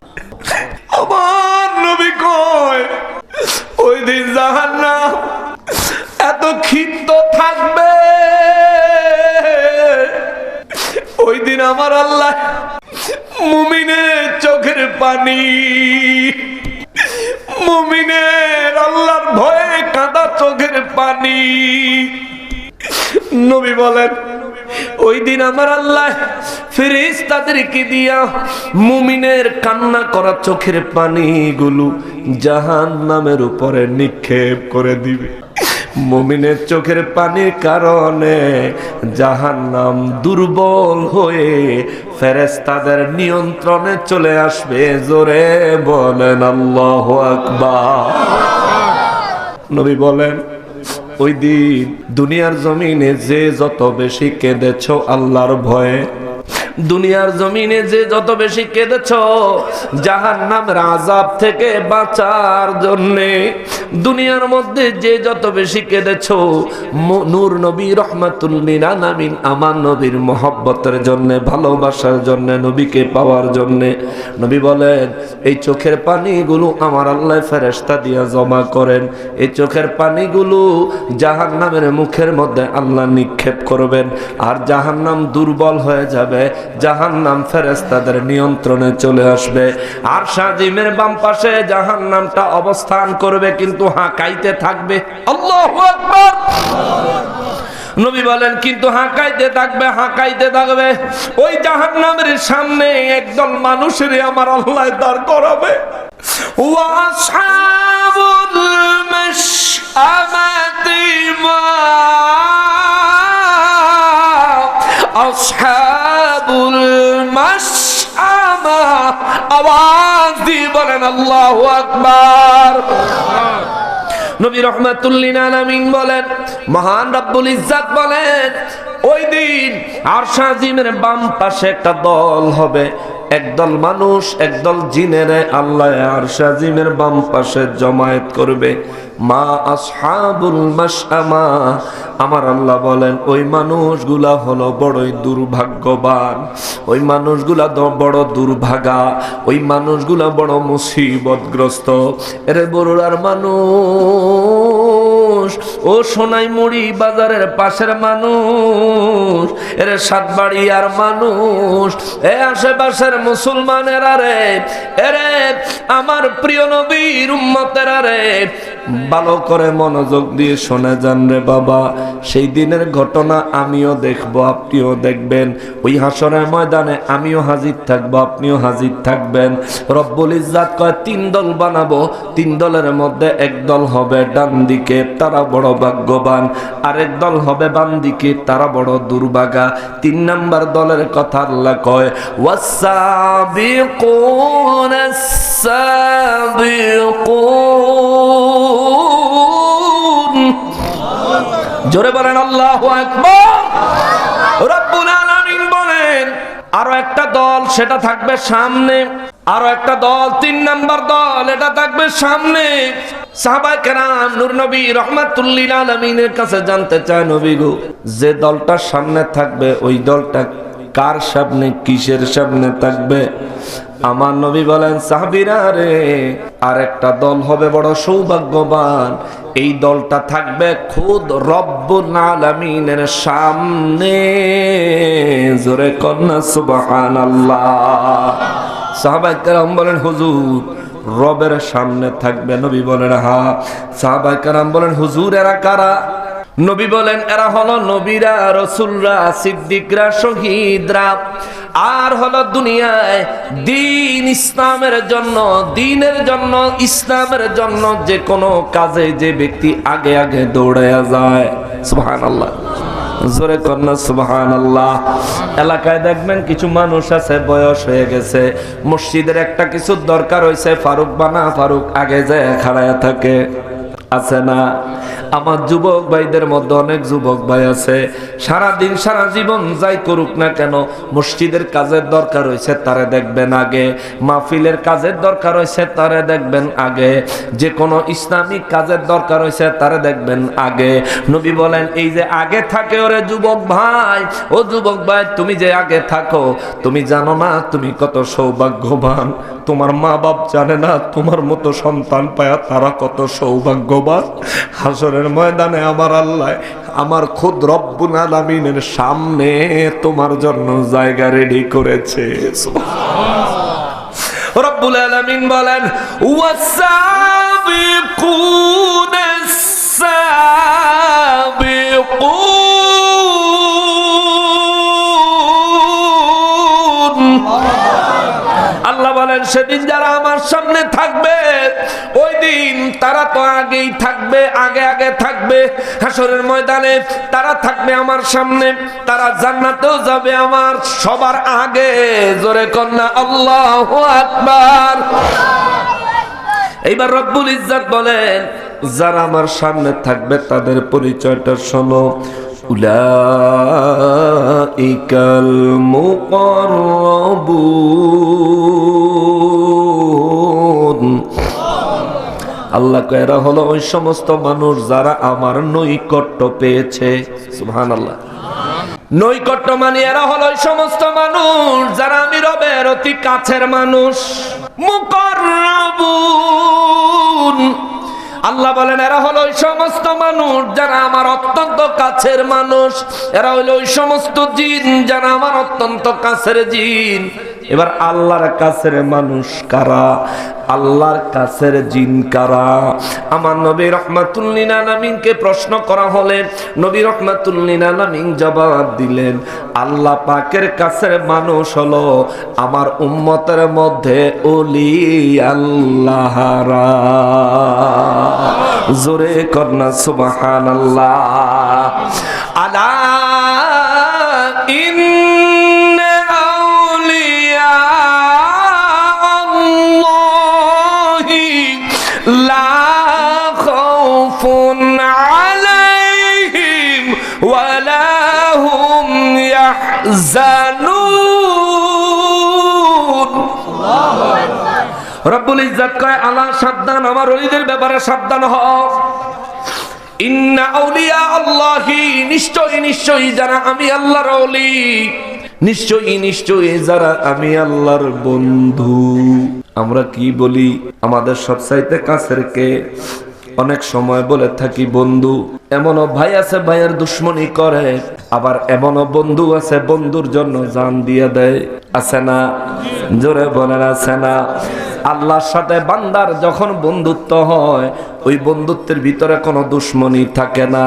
আমার নবী কয় ওই দিন জাহান্নাম এত ক্ষিপ্ত থাকবে, ওই দিন আমার আল্লাহ মুমিনের চোখের পানি, মুমিনের আল্লাহর ভয়ে কাঁদা চোখের পানি। নবী বলেন ওই দিন আমার আল্লাহ ফেরেশতাদেরকে দিয়া মুমিনের কান্না করা চোখের পানিগুলো জাহান্নামের উপরে নিক্ষেপ করে দিবে। মুমিনের চোখের পানির কারণে জাহান্নাম দুর্বল হয়ে ফেরেশতাদের নিয়ন্ত্রণে চলে আসবে। জোরে বলেন আল্লাহু আকবার। নবী বলেন ওই দিন দুনিয়ার জমিনে যে যত বেশি কেঁদেছ আল্লাহর ভয়ে, দুনিয়ার জমিনে যে যত বেশি কেঁদেছ জাহান্নামের আযাব থেকে বাঁচার জন্যে, দুনিয়ার মধ্যে যে যত বেশি কেঁদেছ নূর নবী রাহমাতুল লিল আলামিন আমার নবীর মহব্বতের জন্য, ভালোবাসার জন্য, নবীকে পাওয়ার জন্য, নবী বলেন এই চোখের পানিগুলো আমার আল্লাহ ফেরেশতা দিয়া জমা করেন। এই চোখের পানিগুলো জাহান্নামের মুখের মধ্যে আল্লাহ নিক্ষেপ করবেন, আর জাহান্নাম দুর্বল হয়ে যাবে, জাহান্নাম ফেরেশতাদের নিয়ন্ত্রণে চলে আসবে। আর সাজিমের বাম পাশে জাহান্নামটা অবস্থান করবে, কিন্তু হাঁকাইতে থাকবে। আল্লাহু আকবার। নবী বলেন কিন্তু হাঁকাইতে থাকবে, হাঁকাইতে থাকবে। ওই জাহান্নামের সামনে একদল মানুষের আমার আল্লাহ দাঁড় করাবে। ওয়া আসহাবুল মাশআমাতি মা আসহাবুল মাশআমা, আওয়াজ দিয়ে বলেন আল্লাহু আকবার। নবী রাহমাতুল লিল আলামিন বলেন, মহান রব্বুল ইজ্জত বলেন, ওই দিন আরশ আজিমের বাম পাশে একটা দল হবে, একদল মানুষ একদল জিনেরে আল্লাহ আরশ আজিমের বাম পাশে জমায়েত করবে। মা আসহাবুল মাশআমা, আমার আল্লাহ বলেন ওই মানুষগুলা হলো বড়ই দুর্ভাগ্যবান, ওই মানুষগুলা বড় দুর্ভাগা, ওই মানুষগুলা বড় মুসিবতগ্রস্ত। এরে বড়ুরার মানুষ, ও সোনাই মুড়ি বাজারের পাশের মানুষ, এরে সাতবাড়িয়ার মানুষ, এ আশেপাশের মুসলমানেরা রে, এরে আমার প্রিয় নবীর উম্মতেরা রে, ভালো করে মনোযোগ দিয়ে শোনা যান রে বাবা। সেই দিনের ঘটনা আমিও দেখবো, আপনিও দেখবেন। ওই হাসরের ময়দানে আমিও হাজির থাকবো, আপনিও হাজির থাকবেন। রব্বুল ইজ্জাত কয় তিন দল বানাবো, তিন দলের মধ্যে এক দল হবে ডান দিকে, তারা বড় ভাগ্যবান, আরেক দল হবে বাম দিকে, তারা বড় দুর্ভাগা। তিন নাম্বার দলের কথা আল্লাহ কয়, ওয়াসাবিকুনাস সাবিকুন। জোরে বলেন আল্লাহু আকবার। রব্বুল আলামিন বলেন আরো একটা দল, সেটা থাকবে সামনে, আরো একটা দল, তিন নাম্বার দল, এটা থাকবে সামনে। সাহাবায়ে কেরাম নূর নবী রাহমাতুল লিল আলামিনের কাছে জানতে চায়, নবী গো, যে দলটা সামনে থাকবে ওই দলটা কার সামনে, কিসের সামনে থাকবে? আমার নবী বলেন, সাহাবীরা রে, আর একটা দল হবে বড় সৌভাগ্যবান, এই দলটা থাকবে খুদ রব্বুল আলামিনের সামনে। জোরে কন্যা সুবহানাল্লাহ। সাহাবায়ে কেরাম বলেন, হুজুর রবের সামনে থাকবে? নবী বলেন হ্যাঁ। সাহাবায়ে কেরাম বলেন, হুজুর এরা কারা? নবী বলেন, এরা হলো নবীরা, রাসূলরা, সিদ্দিকরা, শহীদরা, আর হলো দুনিয়ায় দিন ইসলামের জন্য, দিনের জন্য, ইসলামের জন্য যে কোনো কাজে যে ব্যক্তি আগে আগে দৌড়ায়া যায়। সুবহানাল্লাহ। জোরে কন্যা সুবহানাল্লাহ। এলাকায় দেখবেন কিছু মানুষ আছে, বয়স হয়ে গেছে, মসজিদের একটা কিছু দরকার হয়েছে, ফারুক বানা ফারুক আগে যায় খাড়ায়া থাকে, আছে না? আমার যুবক ভাইদের মধ্যে অনেক যুবক ভাই আছে, সারা দিন সারা জীবন যাই করুক না কেন, মসজিদের কাজের দরকার হয়েছে তারে দেখবেন আগে, মাহফিলের কাজের দরকার হয়েছে তারে দেখবেন আগে, যে কোনো ইসলামিক কাজের দরকার হয়েছে তারে দেখবেন আগে। নবী বলেন, এই যে আগে থাকে ওরে যুবক ভাই, ও যুবক ভাই, তুমি যে আগে থাকো, তুমি জানো না তুমি কত সৌভাগ্যবান? তোমার মা বাপ জানে না তোমার মতো সন্তান পায়া তারা কত সৌভাগ্যবান। হাসরের ময়দানে আমার আল্লাহ, আমার খুদ রব্বুল আলামিনের সামনে তোমার জন্য জায়গা রেডি করেছে। রব্বুল আলামিন বলেন, ওয়াসাবিকুনাস সাবিকুন। আল্লাহ বলেন, সেদিন যারা আমার সামনে থাকবে, ওই দিন তারা তো আগেই থাকবে, আগে আগে থাকবে। হাসরের ময়দানে তারা থাকবে আমার সামনে, তারা জান্নাতেও যাবে আমার সবার আগে। জোরে কন্যা আল্লাহু আকবার। এইবার রব্বুল ইজ্জত বলেন, যারা আমার সামনে থাকবে তাদের পরিচয়টা শোনো। উলাইকাল মুকাররাবুন। আল্লাহ কয়, এরা হলো ওই সমস্ত মানুষ যারা আমার নৈকট্য পেয়েছে। সুবহানাল্লাহ। নৈকট্য মানে এরা হলো ওই সমস্ত মানুষ যারা আমি রবের অতি কাছের মানুষ। মুকাররাবুন, আল্লাহ বলেন, এরা হলো ওই সমস্ত মানুষ যারা আমার অত্যন্ত কাছের মানুষ। এরা হলো ওই সমস্ত জিন যারা আমার অত্যন্ত কাছের জিন। এবার আল্লাহর কাছের মানুষ কারা? আল্লাহর কাছের জিন কারা? আমার নবী রাহমাতুল লিল আলামিনকে প্রশ্ন করা হলে নবী রাহমাতুল লিল আলামিন জবাব দিলেন, আল্লাহ পাকের কাছের মানুষ হলো আমার উম্মতের মধ্যে ওলি আল্লাহরা। জোরে করনা সুবহানাল্লাহ। আলা ইন্না আউলিয়া আল্লাহি লা খাউফুন ওয়ালা হুম ইয়াহজানুন। রব্বুল ইজ্জত কয় আল্লাহ সাবধান, আমার ওলিদের ব্যাপারে সাবধান হও। ইন্না আউলিয়া আল্লাহি, নিশ্চয়ই নিশ্চয়ই যারা আমি আল্লাহর ওলি, নিশ্চয়ই নিশ্চয়ই যারা আমি আল্লাহর বন্ধু। আমরা কি বলি আমাদের সবচাইতে কাছের কে? অনেক সময় বলে থাকি বন্ধু। এমনও ভাই আছে ভাইয়ের দুশ্মনী করে, আবার এমনও বন্ধু আছে বন্ধুর জন্য জান দিয়ে দেয়। আছে না? জোরে বলেন আছে না? আল্লাহর সাথে বান্দার যখন বন্ধুত্ব হয়, ওই বন্ধুত্বের ভিতরে কোনো দুশ্মনী থাকে না।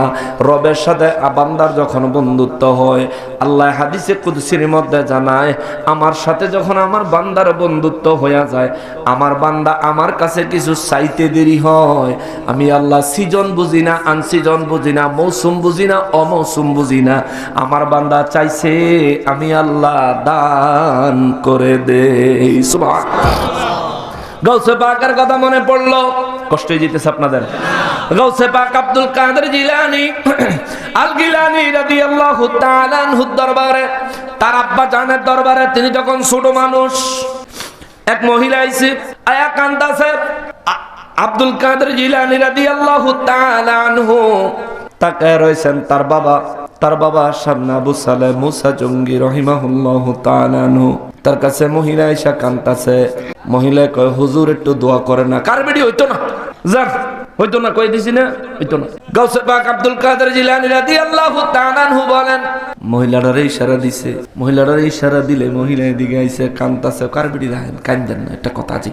রবের সাথে বান্দার যখন বন্ধুত্ব হয়, আল্লাহ হাদিসে কুদসির মধ্যে জানায়, আমার সাথে যখন আমার বান্দার বন্ধুত্ব হয়ে যায়, আমার বান্দা আমার কাছে কিছু চাইতে দেরি হয়, আমি আল্লাহ সিজন বুঝি না, আনসিজন বুঝি না, মৌসুম বুঝি না, অমৌসুম বুঝি না, আমার বান্দা চাইছে আমি আল্লাহ দান করে দেই। সুবহানাল্লাহ। গাউসে পাকের কথা মনে পড়লো, কষ্ট হয়ে যেতেছে আপনাদের। গাউসে পাক আব্দুল কাদের জিলানী আল গিলানী রাদিয়াল্লাহু তাআলা আনহুর দরবারে, তার আব্বা জানের দরবারে তিনি যখন ছোট মানুষ, এক মহিলা আইছে, আয়া কান্দাছে। আব্দুল কাদের জিলানী রাদিয়াল্লাহু তাআলা আনহু তাকায় রয়েছেন তার বাবা সামনে আবু সালেহ মুসা জঙ্গি রহিমাহুল্লাহু তাআলা আনহু। তার কাছে মহিলা এসে কান্দাছে। মহিলা কয়, হুজুর একটু দোয়া করে না। কার বেডি হইতো না, যাক হইতো না, কই দিছি না, হইতো না। গাউসে পাক আব্দুল কাদের জিলানী রাদিয়াল্লাহু তাআলা আনহু বলেন, মহিলাটারে ইশারা দিছে। মহিলাটারে ইশারা দিলে মহিলা এদিকে আইছে, কান্দাছে। কার বেডি রাখেন, কান্দেন না, একটা কথা আছে।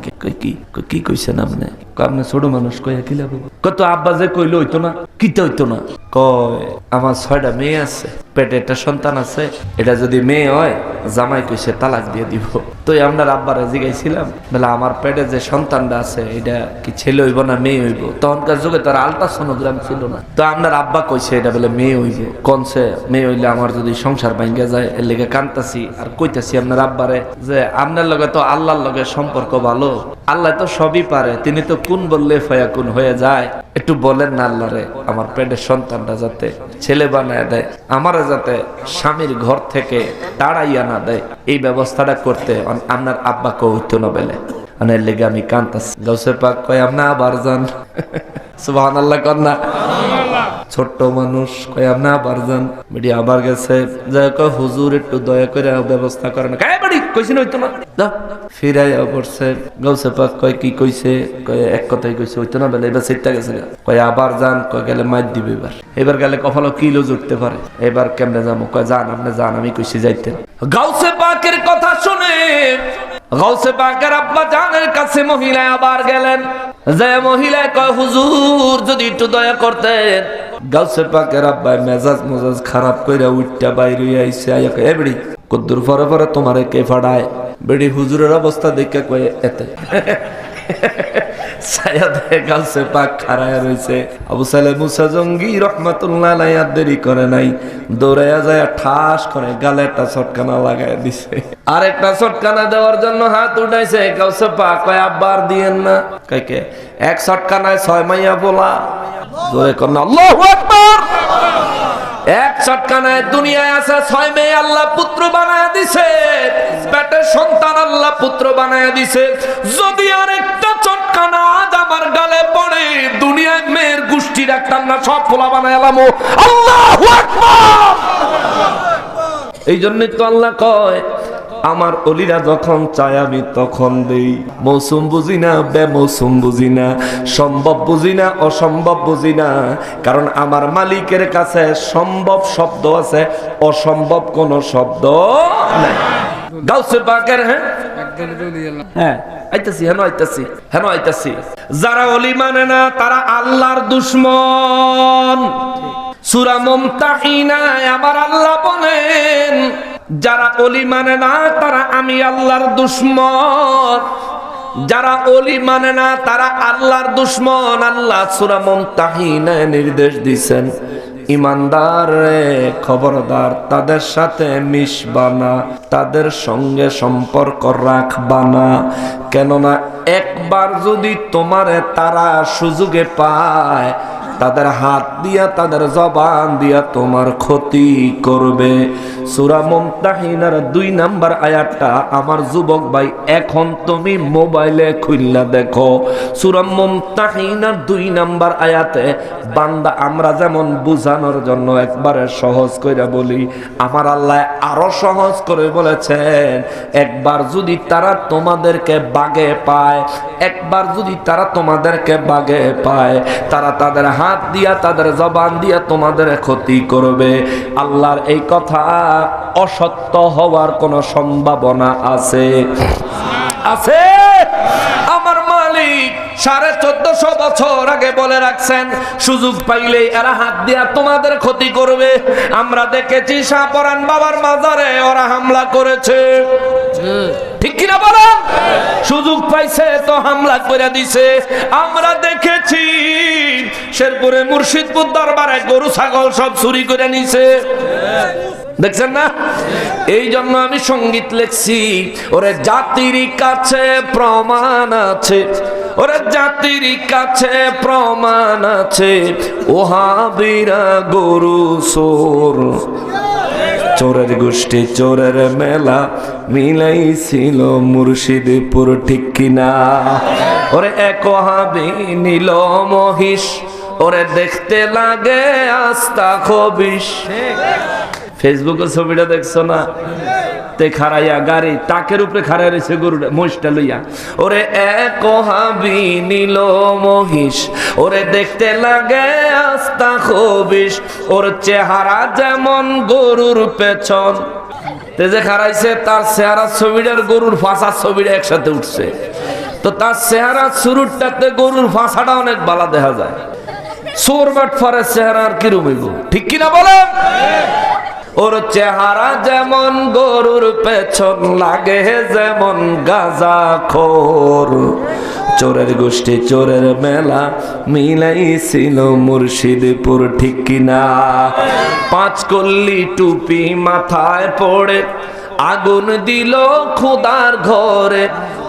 কি কইছেন আপনি? আপনি ছোট মানুষ, কই কি লাভ? কত আব্বা যে কইলো হইতো না, কিটা হইতো না? কয় আমার 6টা মেয়ে আছে, পেটে একটা সন্তান আছে, এটা যদি মেয়ে হয় জামাই কইছে তালাক দিয়ে দিব। তো আপনার আব্বারে জিগাইছিলাম, বলে আমার পেটে যে সন্তানটা আছে এটা কি ছেলে হইব না মেয়ে হইব? তখনকার যুগে তার আলট্রাসোনোগ্রাম ছিল না। তো আপনার আব্বা কইছে এটা বলে মেয়ে হইব। কোনছে মেয়ে হইলে আমার যদি সংসার ভাঙ্গা যায়, এর লেগে কান্তাছি আর কইতাছি আপনার আব্বারে যে আপনার লগে তো আল্লাহর লগে সম্পর্ক ভালো, আল্লাহ তো সবই পারে, তিনি তো কোন বললে ফায়াকুন হয়ে যায়। একটু বলেন না আল্লাহরে আমার পেটের সন্তানটা যাতে ছেলে বানায় দেয়, আমারে যাতে স্বামীর ঘর থেকে তাড়াইয়া না দেয়, এই ব্যবস্থাটা করতে আপনার আব্বাকে হইতো না বলে। এর লেগে আমি কান্তাছি। গাউসে পাক কয়, আপনি আবার যান। সুবহানাল্লাহ কন্যা, ছোট্ট মানুষ কয় আপনি আবার যান। বেডি আবার গেছে, যাই কয় হুজুর একটু দয়া করে ব্যবস্থা করেন। কায় বেডি কইছি না হইতো না, দাও ফিরাইয়া পড়ছে। গাউসে পাক কয় কি কইছে? কয় এক কথাই কইছে, হইতো না বলে। এবার সেটা গেছে, কয় আবার যান। কয় গেলে মাইর দিবে। এবার গেলে কপালও কিলো জুটতে পারে। এবার কেমনে যাবো? কয় যান, আপনি যান, আমি কইছি যাইতে। গাউসে পাকের কথা শুনে গাউসে পাকের আব্বা জানের কাছে মহিলা আবার গেলেন। যে মহিলা কয়, হুজুর যদি একটু দয়া করতেন। গাউসে পাকের আব্বা মেজাজ খারাপ কইরা উঠটা বাইরে আইছে। আয়া কয়, এ বেড়ি কদ্দুর পরে পরে তোমারে কে ফাড়ায়? বেড়ি হুজুরের অবস্থা দেখে কয়, এতে গাউসে পাক খাড়ায় রইছে। আবু সালেহ মুসা জঙ্গি রাহমাতুল্লাহ আলাইহি আর দেরি করে নাই, দৌড়াইয়া যায় ঠাস করে গালে একটা চটকানা লাগায় দিছে। আর একটা চটকানা দেওয়ার জন্য হাত উঠাইছে। গাউসে পাক কয়, আব্বার দিয়েন না। কয়কে এক চটকানায় 6 মাইয়া বলা। জোরে কন্যা আল্লাহু আকবার। এক চটকানায় দুনিয়ায় আছে 6 মেয়ে আল্লাহ পুত্র বানায় দিছে, পেটের সন্তান আল্লাহ পুত্র বানায় দিছে। যদি আরেকটা চটকানা আজ আমার গালে পড়ে, দুনিয়ায় মেয়ের গোষ্ঠী রাখতাম না, সব পোলা বানায় এলাম। আল্লাহু আকবার। এই জন্যই তো আল্লাহ কয়, আমার অলিরা যখন চায় আমি তখন দেই। মৌসুম বুঝি না, বেমৌসুম বুঝি না, সম্ভব বুঝি না, অসম্ভব বুঝি না। কারণ আমার মালিকের কাছে সম্ভব শব্দ আছে, অসম্ভব কোন শব্দ নাই। গাউসে পাকের হ্যাঁ আইতাছি। যারা অলি মানে না তারা আল্লাহর দুশমন। সূরা মুমতাহিনায় আমার আল্লাহ বলেন, যারা অলি মানে না তারা আমি আল্লাহর দুশমন। যারা অলি মানে না তারা আল্লাহর দুশমন। আল্লাহ সূরা মুমতাহিনায় নির্দেশ দিয়েছেন, ইমানদার রে খবরদার, তাদের সাথে মিশবা না, তাদের সঙ্গে সম্পর্ক রাখবা না। কেননা একবার যদি তোমারে তারা সুযোগে পায়, তাদের হাত দিয়া তাদের জবান দিয়া তোমার ক্ষতি করবে। সূরা মুমতাহিনার 2 নাম্বার আয়াতটা আমার যুবক ভাই এখন তুমি মোবাইলে খুললা দেখো। সূরা মুমতাহিনার 2 নাম্বার আয়াতে বান্দা আমরা যেমন বুঝানোর জন্য একবারে সহজ কইরা বলি, আমার আল্লাহ আরো সহজ করে বলেছেন, একবার যদি তারা তোমাদেরকে বাগে পায়, একবার যদি তারা তোমাদেরকে বাগে পায়, তারা তাদের হাত দিয়া তাদের জবান দিয়া তোমাদের ক্ষতি করবে। আল্লাহর এই কথা অসত্য হওয়ার কোনো সম্ভাবনা আছে? আছে। আমার মালিক 1450 বছর আগে বলে রাখছেন, সুযোগ পাইলেই এরা হাত দিয়া তোমাদের ক্ষতি করবে। আমরা দেখেছি শাহপরান বাবার মাজারে ওরা হামলা করেছে, ঠিক কিনা বলেন? সুযোগ পাইছে তো হামলা করে দিছে। আমরা দেখেছি শেরপুরে মুর্শিদপুর দরবারে গরু ছাগল সব চুরি করে নিছে, দেখছেন না? এই জন্য আমি সঙ্গীত লিখছি, ওরে জাতির কাছে প্রমাণ আছে, ওরে জাতির কাছে প্রমাণ আছে, ওহাবিরা গরু চোর। চোরের গোষ্ঠী চোরের মেলা মিলাইছিল মুর্শিদপুর, ঠিক কিনা? ওরে এক ওহাবি নিল মহিষ, ওরে দেখতে লাগে আস্তা খবিশ। ফেসবুকে ছবিটা দেখছো না? তে খারাইয়া গাড়ি টাকের উপরে খারাই রয়েছে গরুটা মহিষটা লইয়া। ওরে এক ওহাবি নিল মহিষ, ওরে দেখতে লাগে আস্তা খবিশ, ওর চেহারা যেমন গরুর পেছন। তে যে খারাইছে তার চেহারা ছবিটার গরুর ফাঁসার ছবিটা একসাথে উঠছে, তো তার চেহারা শুরুটাতে গরুর ফাঁসাটা অনেক ভালো দেখা যায়। চোর বাটফারের চেহারা আর কিরম হইব, ঠিক কিনা বলেন? ওর চেহারা যেমন গরুর পেছন, লাগে যেমন গাঁজাখোর। চোরের গোষ্ঠী চোরের মেলা মিলাইছিল মুর্শিদপুর, ঠিক কিনা? 5 কল্লি টুপি মাথায় পড়ে আগুন দিল খোদার ঘরে।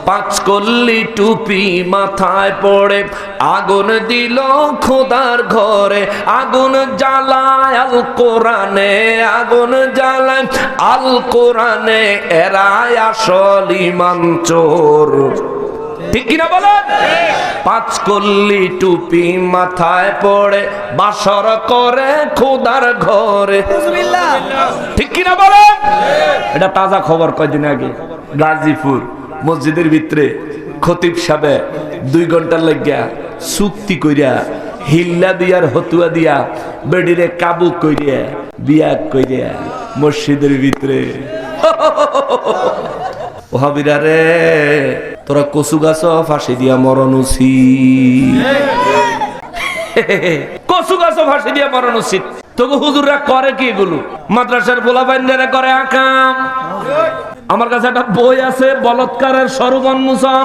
5 কল্লি টুপি মাথায় পড়ে আগুন দিল খোদার ঘরে। আগুন জ্বালায় আল কোরআনে, আগুন জ্বালায় আল কোরআনে, এরাই আসল ইমান চোর, ঠিক কিনা বলেন? 5 কল্লি টুপি মাথায় পড়ে বাসর করে খোদার ঘরে, ঠিক কিনা বলেন? এটা তাজা খবর, কয়দিন আগে গাজীপুর মসজিদের ভিতরে খতিব সাহেব 2 ঘন্টার লাগিয়া চুক্তি কইরা হিল্লা দিয়ার হতুয়া দিয়া বেডিরে কাবু কইরা বিয়া কইরা মসজিদের ভিতরে। ওহাবিরা রে, তোরা কচু গাছ ফাঁসি দিয়া মরণ উচিত, কচু গাছ ফাঁসি দিয়া মরণ উচিত। তবু হুজুররা করে কি এগুলো? মাদ্রাসার পোলাপাইনরা করে আকাম। আমার কাছে একটা বই আছে, বলৎকারের স্বরূপ উন্মোচন,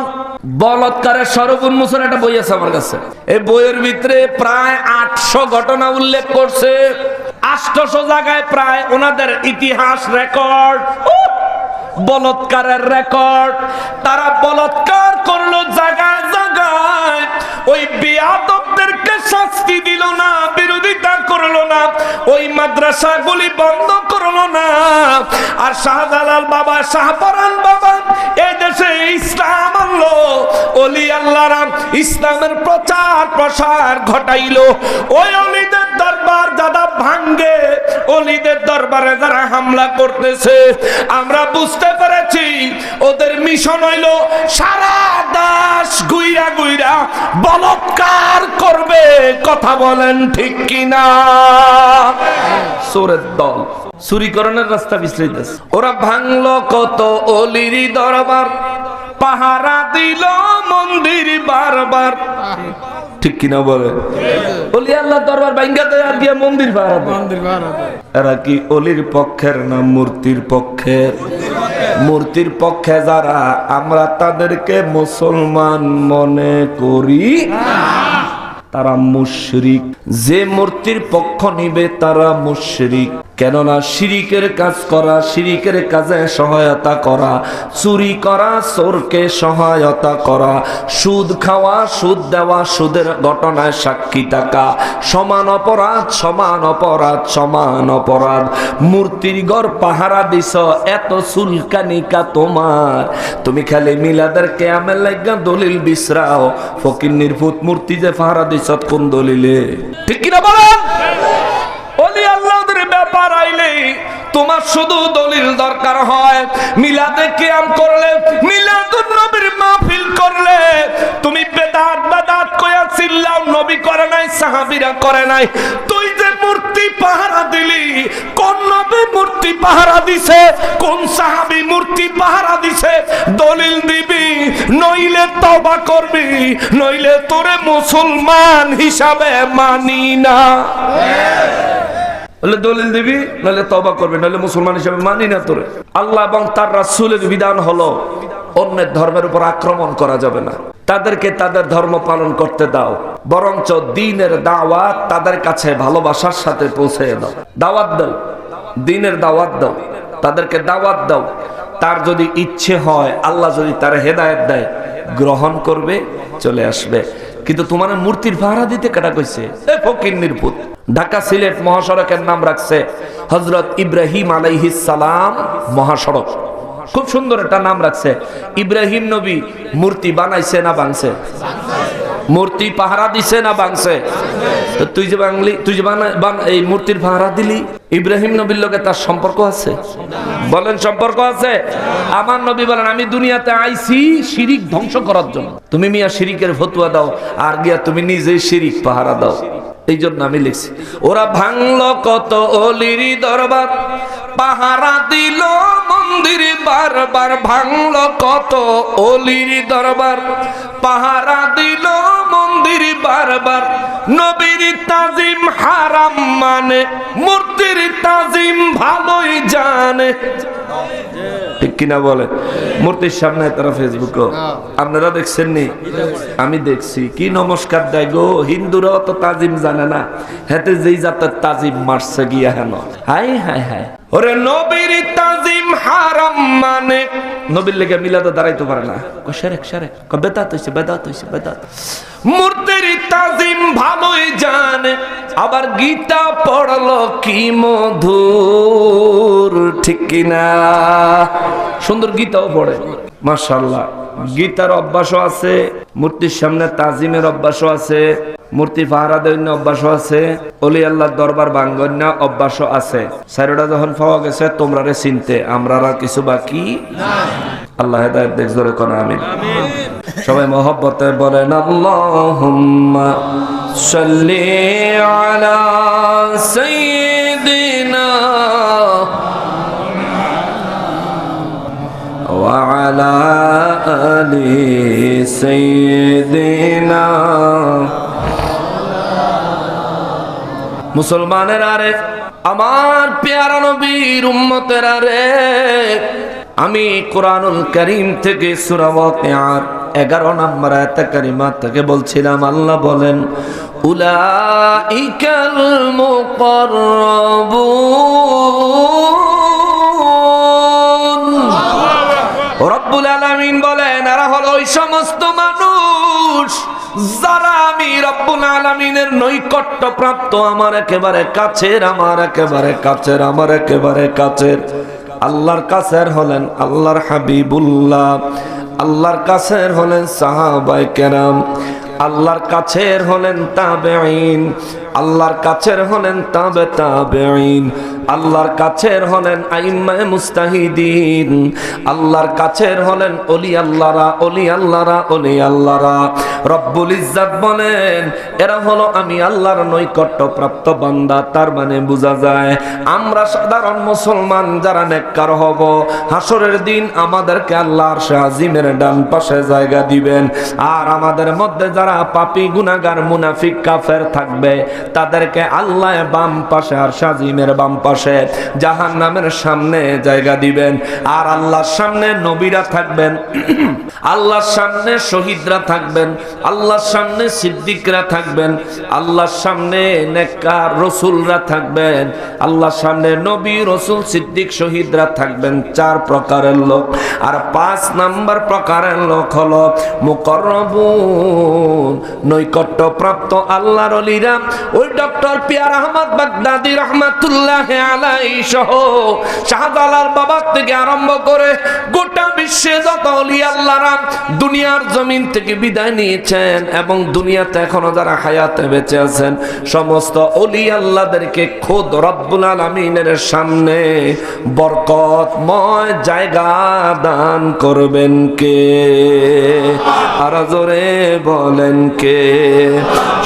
বলৎকারের স্বরূপ উন্মোচন একটা বই আছে আমার কাছে। এই বইয়ের ভিতরে প্রায় 800 ঘটনা উল্লেখ করছে, 800 জায়গায় প্রায় ওনাদের ইতিহাস রেকর্ড, বলৎকারের রেকর্ড। তারা বলৎকার করলো জায়গায় জায়গায়, ওই বেয়াদবদেরকে শাস্তি দিল না, বিরোধিতা করলো না, ওই মাদ্রাসাগুলি বন্ধ করলো না। আর শাহজালাল বাবা, শাহপরান বাবা এই দেশে ইসলাম আনলো, ওলি আল্লাহরা ইসলামের প্রচার প্রসার ঘটাইলো। ওই অলিদের দরবার যারা ভাঙ্গে, অলিদের দরবারে যারা হামলা করতেছে, আমরা বুঝতে পেরেছি ওদের মিশন হইল সারা দেশ গুইরা গুইরা বলৎকার করবে। কথা বলেন ঠিক কিনা? চোরের দল চুরিকরণের রাস্তা বিছড়াইতেছে। ওরা ভাঙলো কত অলির দরবার, পাহারা দিল মন্দির বারবার, ঠিক কিনা বলে? ওলি আল্লাহ দরবার ভাঙ্গাতে আর গিয়ে মন্দির পাহারা দেয়। এরা কি অলির পক্ষের না মূর্তির পক্ষের? মূর্তির পক্ষে যারা, আমরা তাদেরকে মুসলমান মনে করি। তারা মুশরিক। যে মূর্তির পক্ষ নিবে তারা মুশরিক। কেননা শিরিকের কাজ করা, শিরিকের কাজে সহায়তা করা, চুরি করা, চোরকে সহায়তা করা, সুদ খাওয়া, সুদ দেওয়া, সুদের ঘটনায় সাক্ষী থাকা, সমান অপরাধ, সমান অপরাধ, সমান অপরাধ। মূর্তির ঘর পাহারা দিছ, এত চুলকানিকা তোমার, তুমি খালি মিলাদের কেয়ামের লাগা দলিল বিশ্রাও। ফকির নির্ভূত মূর্তি যে পাহারা দিছ কোন দলিলে? ঠিক কিনা বলেন? ওলি আল্লাহদের ব্যাপার আইলে তোমার শুধু দলিল দরকার হয়। মিলাদে কিয়াম করলে, মিলাদুন নবীর মাহফিল করলে তুমি বেদাত বেদাত কইয়া চিল্লাও, নবী করে নাই, সাহাবীরা করে নাই। তুই যে মূর্তি পাহারা দিলি, কোন নবী মূর্তি পাহারা দিছে, কোন সাহাবী মূর্তি পাহারা দিছে, দলিল দিবি, নইলে তওবা করবি, নইলে তোরে মুসলমান হিসাবে মানি না। বলে দলিল দিবি, নাহলে তওবা করবি, নাহলে মুসলমান হিসেবে মানি না তোরে। আল্লাহ এবং তার রাসূলের বিধান হলো অন্যের ধর্মের উপর আক্রমণ করা যাবে না, তাদেরকে তাদের ধর্ম পালন করতে দাও, বরঞ্চ দ্বীনের দাওয়াত তাদের কাছে ভালোবাসার সাথে পৌঁছে দাও। দাওয়াত দাও, দ্বীনের দাওয়াত দাও, তাদেরকে দাওয়াত দাও। তার যদি ইচ্ছে হয়, আল্লাহ যদি তার হেদায়েত দেয়, গ্রহণ করবে, চলে আসবে। কিন্তু তোমার মূর্তির পাহারা দিতে কাটা কইছে? এ ফকির নির্ভূত। ঢাকা সিলেট মহাসড়কের নাম রাখছে হযরত ইব্রাহিম আলাইহিস সালাম মহাসড়ক। খুব সুন্দর একটা নাম রাখছে। ইব্রাহিম নবী মূর্তি বানাইছে না ভাঙছে? মূর্তি পাহারা দিছে না ভাঙছে? তো তুই যে বাংলি, তুই যে এই মূর্তির পাহারা দিলি, ইব্রাহিম নবীর লগে তার সম্পর্ক আছে? বলেন সম্পর্ক আছে? আমার নবী বলেন, আমি দুনিয়াতে আইছি শিরিক ধ্বংস করার জন্য। তুমি মিয়া শিরিকের ফতোয়া দাও, আর গিয়া তুমি নিজেই শিরিক পাহারা দাও। এই জন্য আমি লিখছি, ওরা ভাঙলো কত অলির দরবার, পাহারা দিল মন্দির বারবার। ভাঙলো কত অলির দরবার, পাহারা দিল মন্দির বারবার। নবীর তাজিম হারাম মানে, মূর্তির তাজিম ভালোই জানে। ঠিক কিনা বলে? মূর্তির সামনে তারা ফেসবুকে, আপনারা দেখছেন নি? আমি দেখছি কি নমস্কার দেয় গো। হিন্দুরাও তো তাজিম জানে না, হেতে যেই জাতের তাজিম মারছে গিয়া হেন। হাই হাই হাই, ওরে নবীর তাজিম হারাম মানে, নবীর লেগে মিলাদে দাঁড়াইতে পারে না, শারেক শারেক, বেদাত হইছে, বেদাত হইছে, বেদাত। মূর্তির তাজিম ভালোই জানে, আবার গীতা পড়লো কি মধুর। ঠিক কিনা? সুন্দর গীতাও পড়ে, মাশাআল্লাহ। গীতার অভ্যাসও আছে, মূর্তির সামনে তাজিমের অভ্যাসও আছে, মূর্তি পাহারা দেওয়ার অভ্যাসও আছে, ওলি আল্লাহর দরবার ভাঙ্গন্য অভ্যাসও আছে। চারোটা যখন পাওয়া গেছে, তোমরা রে চিনতে আমরা আর কিছু বাকি নাই। আল্লাহ হেদায়েত দেখ, জোরে কোন আমিন। সবাই মহব্বতে বলেন আল্লাহুম্মা সাল্লি আলা সাইয়্যিদিনা ওয়া আলা আলি সাইয়্যিদিনা। মুসলমানের আরে, আমার পেয়ারা নবীর উম্মতের আরে, আমি কোরআনুল কারীম থেকে সূরা ওয়াকিয়ার 11 নম্বর আয়াত কারিমা থেকে বলছিলাম, আল্লাহ বলেন উলাইকাল মুকাররাবুন। রব্বুল আলামিন বলেন, এরা হলো ওই সমস্ত মানুষ যারা আমি রব্বুল আলামিনের নৈকট্য প্রাপ্ত, আমার একেবারে কাছের, আমার একেবারে কাছের, আমার একেবারে কাছের। আল্লাহর কাছের হলেন আল্লাহর হাবিবুল্লাহ, আল্লাহর কাছের হলেন সাহাবায়ে কেরাম, আল্লাহর কাছের হলেন তাবেঈন, আল্লাহর কাছের হলেন তাবে তাবেঈন, আল্লাহর কাছের হলেন আইম্মায়ে মুস্তাহিদিন, আল্লাহর কাছের হলেন ওলি আল্লাহরা, ওলি আল্লাহরা, ওলি আল্লাহরা। রব্বুল ইজ্জত বলেন, এরা হলো আমি আল্লাহর নৈকট্য প্রাপ্ত বান্দা। তার মানে বোঝা যায়, আমরা সাধারণ মুসলমান যারা নেককার হব, হাসরের দিন আমাদেরকে আল্লাহর আরশে আজিমের ডান পাশে জায়গা দিবেন। আর আমাদের মধ্যে যারা যারা পাপী গুনাহগার মুনাফিক কাফের থাকবে তাদেরকে আল্লাহ বাম পাশে আর শাজিমের বাম পাশে জাহান্নামের সামনে জায়গা দিবেন। আর আল্লাহর সামনে নবীরা থাকবেন, আল্লাহর সামনে শহীদরা থাকবেন, আল্লাহর সামনে সিদ্দিকরা থাকবেন, আল্লাহর সামনে নেককার রাসূলরা থাকবেন, আল্লাহর সামনে নবী রাসূল সিদ্দিক শহীদরা থাকবেন। 4 প্রকারের লোক। আর 5 নাম্বার প্রকারের লোক হলো মুকররবুন, নৈকট্যপ্রাপ্ত আল্লাহর ওলিরা। ওই ডক্টর পিয়ার আহমদ বাগদাদি রাহমাতুল্লাহ আলাইহি সহ শাহজালাল বাবা থেকে আরম্ভ করে গোটা বিশ্বে যত ওলি আল্লাহরা দুনিয়ার জমিন থেকে বিদায় নিয়েছেন এবং দুনিয়াতে এখনো যারা হায়াতে বেঁচে আছেন, সমস্ত ওলি আল্লাহদেরকে খোদ রব্বুল আলামিনের সামনে বরকতময় জায়গা দান করবেন কে? আর জোরে বলেন কে?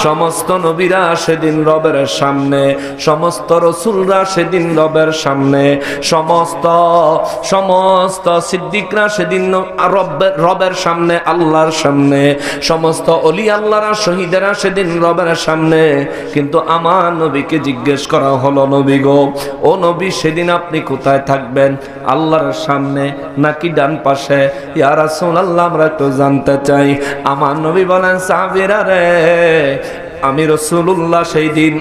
সমস্ত নবীরা সেদিন রবের সামনে, সমস্ত রাসূলরা সেদিন রবের সামনে, সমস্ত সিদ্দিকরা সেদিন রবের সামনে, আল্লাহর সামনে, সমস্ত ওলি আল্লাহরা শহীদেরা সেদিন রবের সামনে। কিন্তু আমার নবীকে জিজ্ঞেস করা হলো, নবী গো, ও নবী সেদিন আপনি কোথায় থাকবেন, আল্লাহর সামনে নাকি ডান পাশে? ইয়া রাসূলুল্লাহ আমরা একটু জানতে চাই। আমার নবী বলেন, সাহাবীরা রে, আমি রাসূলুল্লাহ সেই দিন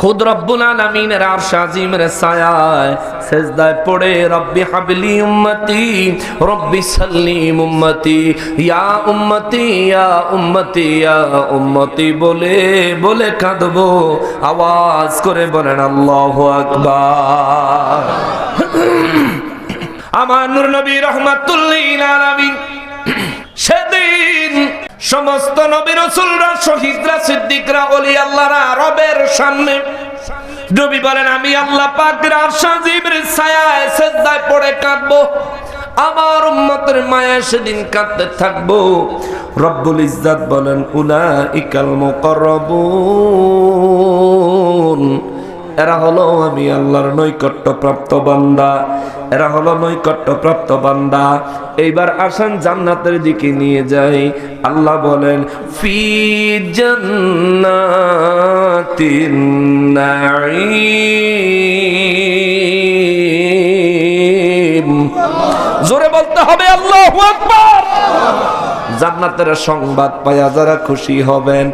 খুদ রব্বুল আলামিনের আরশ আজিমের ছায়ায় সিজদায় পড়ে রব্বি হাবলি উম্মতি রব্বি সাল্লিম উম্মতি ইয়া উম্মতি ইয়া উম্মতি ইয়া উম্মতি বলে বলে কাঁদবো। আওয়াজ করে বলেন আল্লাহু আকবার। আমার নূর নবী রাহমাতুল্লিল আলামিন সেদিন সমস্ত নবী রাসূলরা শহীদরা সিদ্দিকরা ওলি আল্লাহরা রবের সামনে, নবী বলেন আমি আল্লাহ পাকের আরশ আজিমের ছায়ায় সিজদায় পড়ে কাঁদবো, আমার উম্মতের মায়া সেদিন কাঁদতে থাকবো। রব্বুল ইজ্জত বলেন উলাইকাল মুকাররাবুন, এরা হলো আমি আল্লাহর নৈকট্যপ্রাপ্ত বান্দা, এরা হলো নৈকট্যপ্রাপ্ত বান্দা। এইবার আসেন জান্নাতের দিকে নিয়ে যাই। আল্লাহ বলেন ফি জান্নাতিন নাঈম। জোরে বলতে হবে আল্লাহু আকবার। জান্নাতের সংবাদ পায়া যারা খুশি হবেন,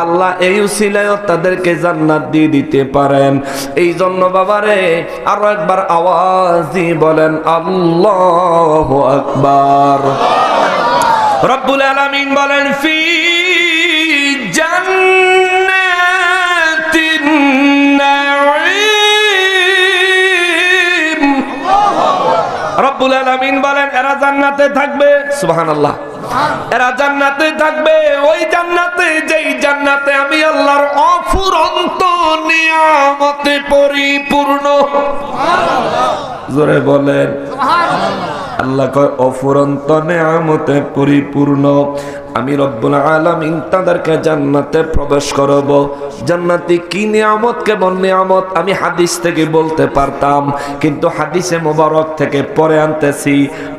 আল্লাহ এই উসিলায় তাদেরকে জান্নাত দিয়ে দিতে পারেন। এই জন্য বাবারে আরো একবার আওয়াজ দিয়ে বলেন আল্লাহু আকবার। রব্বুল আলামিন বলেন ফি জান্নাতিন নাঈম। রব্বুল আলামিন বলেন এরা জান্নাতে থাকবে। সুবহানাল্লাহ। এরা জান্নাতে থাকবে, ওই জান্নাতে যেই জান্নাতে আমি আল্লাহর অফুরন্ত নিয়ামতে পরিপূর্ণ। জোরে বলেন আল্লাহ কয় অফুরন্ত নিয়ামতে পরিপূর্ণ। আমি রব্বুল আলামিন তাদেরকে জান্নাতে প্রবেশ করব। জান্নাতে কি নিয়ামত, কেমন নিয়ামত আমি হাদিস থেকে বলতে পারতাম, কিন্তু হাদিসে মোবারক থেকে পরে আনতেছি।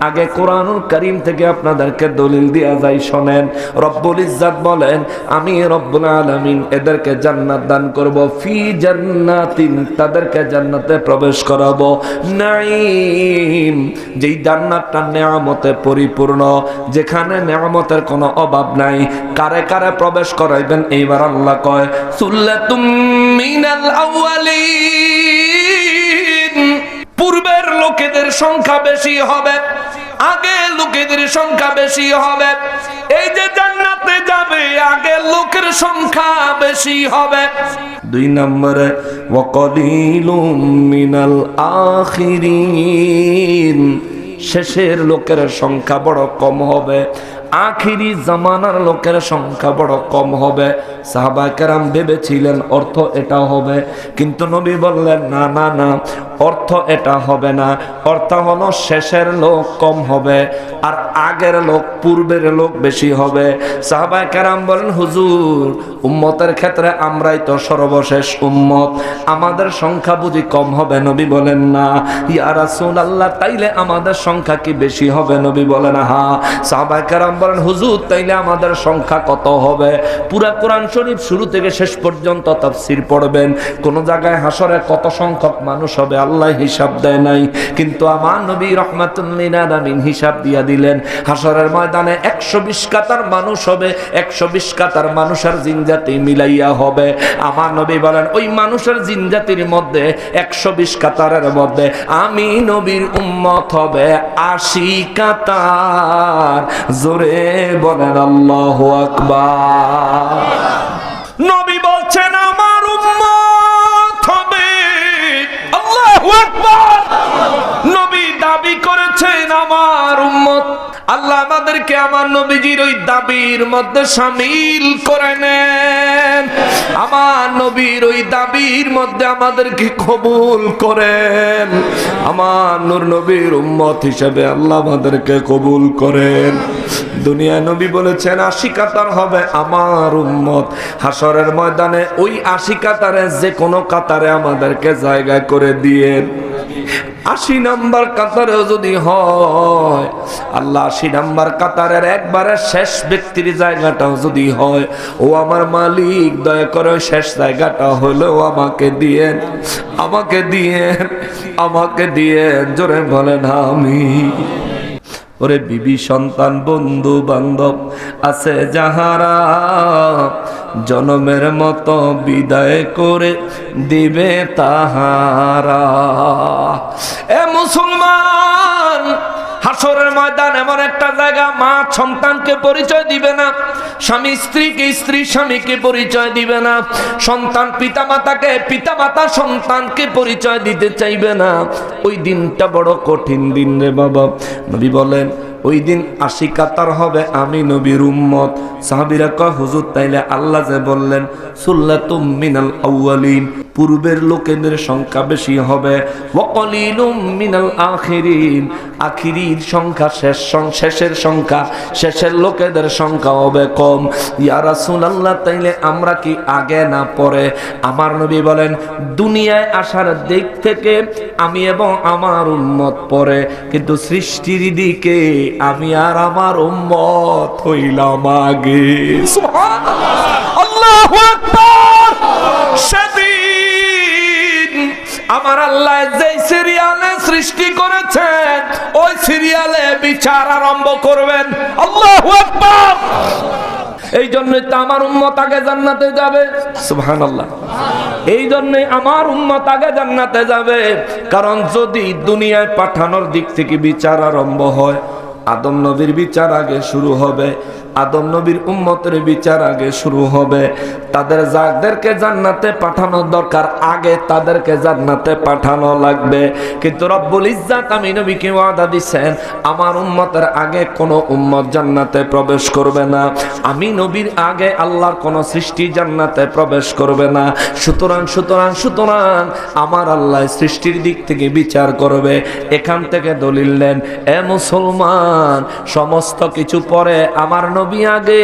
আগে কোরআনুল কারীম থেকে আপনাদেরকে দলিল দেয়া যায়, শোনেন। রব্বুল ইজ্জত বলেন আমি রব্বুল আলামিন এদেরকে জান্নাত দান করব। ফি জান্নাতিন, তাদেরকে জান্নাতে প্রবেশ করাবো। নাঈম, যেই জান্নাতটা নিয়ামতে পরিপূর্ণ, যেখানে নিয়ামতের কোনো অভাব নাই। কারে কারে প্রবেশ করাইবেন এইবার আল্লাহ কয় সুল্লাতুম মিনাল আউয়ালিন। পূর্বের লোকেদের সংখ্যা বেশি হবে, আগে লোকেদের সংখ্যা বেশি হবে। এই যে জান্নাতে যাবে আগে লোকের সংখ্যা বেশি হবে। 2 নম্বরে ওয়া কলিলুম মিনাল আখিরিন, শেষের লোকের সংখ্যা বড় কম হবে, আখিরি জামানার লোকের সংখ্যা বড় কম হবে। সাহাবা কেরাম ভেবেছিলেন অর্থ এটা হবে, কিন্তু নবী বললেন না না না, অর্থ এটা হবে না, অর্থ হলো শেষের লোক কম হবে আর আগের লোক পূর্বের লোক বেশি হবে। সাহাবায়ে কেরাম বলেন, হুজুর উম্মতের ক্ষেত্রে আমরাই তো সর্বশেষ উম্মত, আমাদের সংখ্যা বুঝি কম হবে? নবী বলেন না। ইয়া রাসূলুল্লাহ, তাইলে আমাদের সংখ্যা কি বেশি হবে? নবী বলেন হ্যাঁ। সাহাবায়ে কেরাম বলেন, হুজুর তাইলে আমাদের সংখ্যা কত হবে? পুরা কোরআন শরীফ শুরু থেকে শেষ পর্যন্ত তাফসীর পড়বেন, কোন জায়গায় হাসরে কত সংখ্যক মানুষ হবে আল্লাহ হিসাব দেয় নাই, কিন্তু আমার নবী রাহমাতুল লিল আলামিন হিসাব দিয়া দিলেন। হাসরের ময়দানে 120 কাতার মানুষ হবে, 120 কাতার মানুষের জিনজাতি মিলাইয়া হবে। আমার নবী বলেন, ওই মানুষের জিনজাতির মধ্যে 120 কাতারের মধ্যে আমি নবীর উম্মত হবে 80 কাতার। জোরে বলেন আল্লাহু আকবার। নবী বলছেন আমার উম্মত হবে, আল্লাহু আকবার। নবী দাবি করেছেন আমার উম্মত। আল্লাহ আমাদেরকে আমার নবীজির ওই দাবির মধ্যে শামিল করে নেন, আমার নবীর ওই দাবির মধ্যে আমাদেরকে কবুল করেন। আমার নূর নবীর উম্মত হিসেবে আল্লাহ আমাদেরকে কবুল করেন। দুনিয়া নবী বলেছেন 80 কাতার হবে আমার উম্মত। হাসরের ময়দানে ওই 80 কাতারে যে কোনো কাতারে আমাদেরকে জায়গা করে দিয়েন। 80 নাম্বার কাতারেও যদি হয়, আল্লাহ 80 নাম্বার কাতারের একবারে শেষ ব্যক্তির জায়গাটাও যদি হয়, ও আমার মালিক দয়া করে শেষ জায়গাটা হলেও আমাকে দিয়েন, আমাকে দিয়েন, আমাকে দিয়েন। জোরে বলেন আমিন। ওরে বিবি সন্তান বন্ধু বান্ধব আছে যাহারা, জনমের মতো বিদায় করে দিবে তাহারা। এ মুসলমান, হাসরের ময়দান এমন একটা জায়গা, মা সন্তানকে পরিচয় দিবে না, স্বামী স্ত্রীকে, স্ত্রী স্বামীকে পরিচয় দিবে না, সন্তান পিতামাতাকে, পিতামাতা সন্তানকে পরিচয় দিতে চাইবে না। ওই দিনটা বড় কঠিন দিন রে বাবা। নবী বলেন ওই দিন 80 কাতার হবে আমি নবীর উম্মত। সাহাবীরা কয়, হুজুর তাইলে আল্লাহ যে বললেন সুল্লাতুম মিনাল আউয়ালিন, পূর্বের লোকেদের সংখ্যা বেশি হবে, ওয়া কলিলুম মিনাল আখিরিন, আখিরির সংখ্যা শেষের সংখ্যা, শেষের লোকেদের সংখ্যা হবে কম। ইয়া রাসূলুল্লাহ, তাইলে আমরা কি আগে না পরে? আমার নবী বলেন দুনিয়ায় আসার দিক থেকে আমি এবং আমার উম্মত পরে, কিন্তু সৃষ্টির দিকে আমি আর আমার উম্মত হইলাম আগে। সুবহানাল্লাহ, আল্লাহু আকবার। সেদিন আমার আল্লাহ যে সিরিয়ালে সৃষ্টি করেছেন ওই সিরিয়ালে বিচার আরম্ভ করবেন। আল্লাহু আকবার। এই জন্যই তো আমার উম্মত আগে জান্নাতে যাবে। সুবহানাল্লাহ। এই জন্যই আমার উম্মত আগে জান্নাতে যাবে, কারণ যদি দুনিয়ায় পাঠানোর দিক থেকে বিচার আরম্ভ হয়, আদম নবীর বিচার আগে শুরু হবে, আদম নবীর উম্মতের বিচার আগে শুরু হবে। তাদের যাদেরকে জান্নাতে পাঠানো দরকার আগে তাদেরকে জান্নাতে পাঠানো লাগবে। কিন্তু রব্বুল ইজ্জাত আমি নবীকে ওয়াদা দিয়েছেন আমার উম্মতের আগে কোনো উম্মত জান্নাতে প্রবেশ করবে না, আমি নবীর আগে আল্লাহর কোনো সৃষ্টি জান্নাতে প্রবেশ করবে না। সুতরাং আমার আল্লাহ সৃষ্টির দিক থেকে বিচার করবে। এখান থেকে দলিল নেন, এ মুসলমান, সমস্ত কিছু পরে আমার নবী আগে,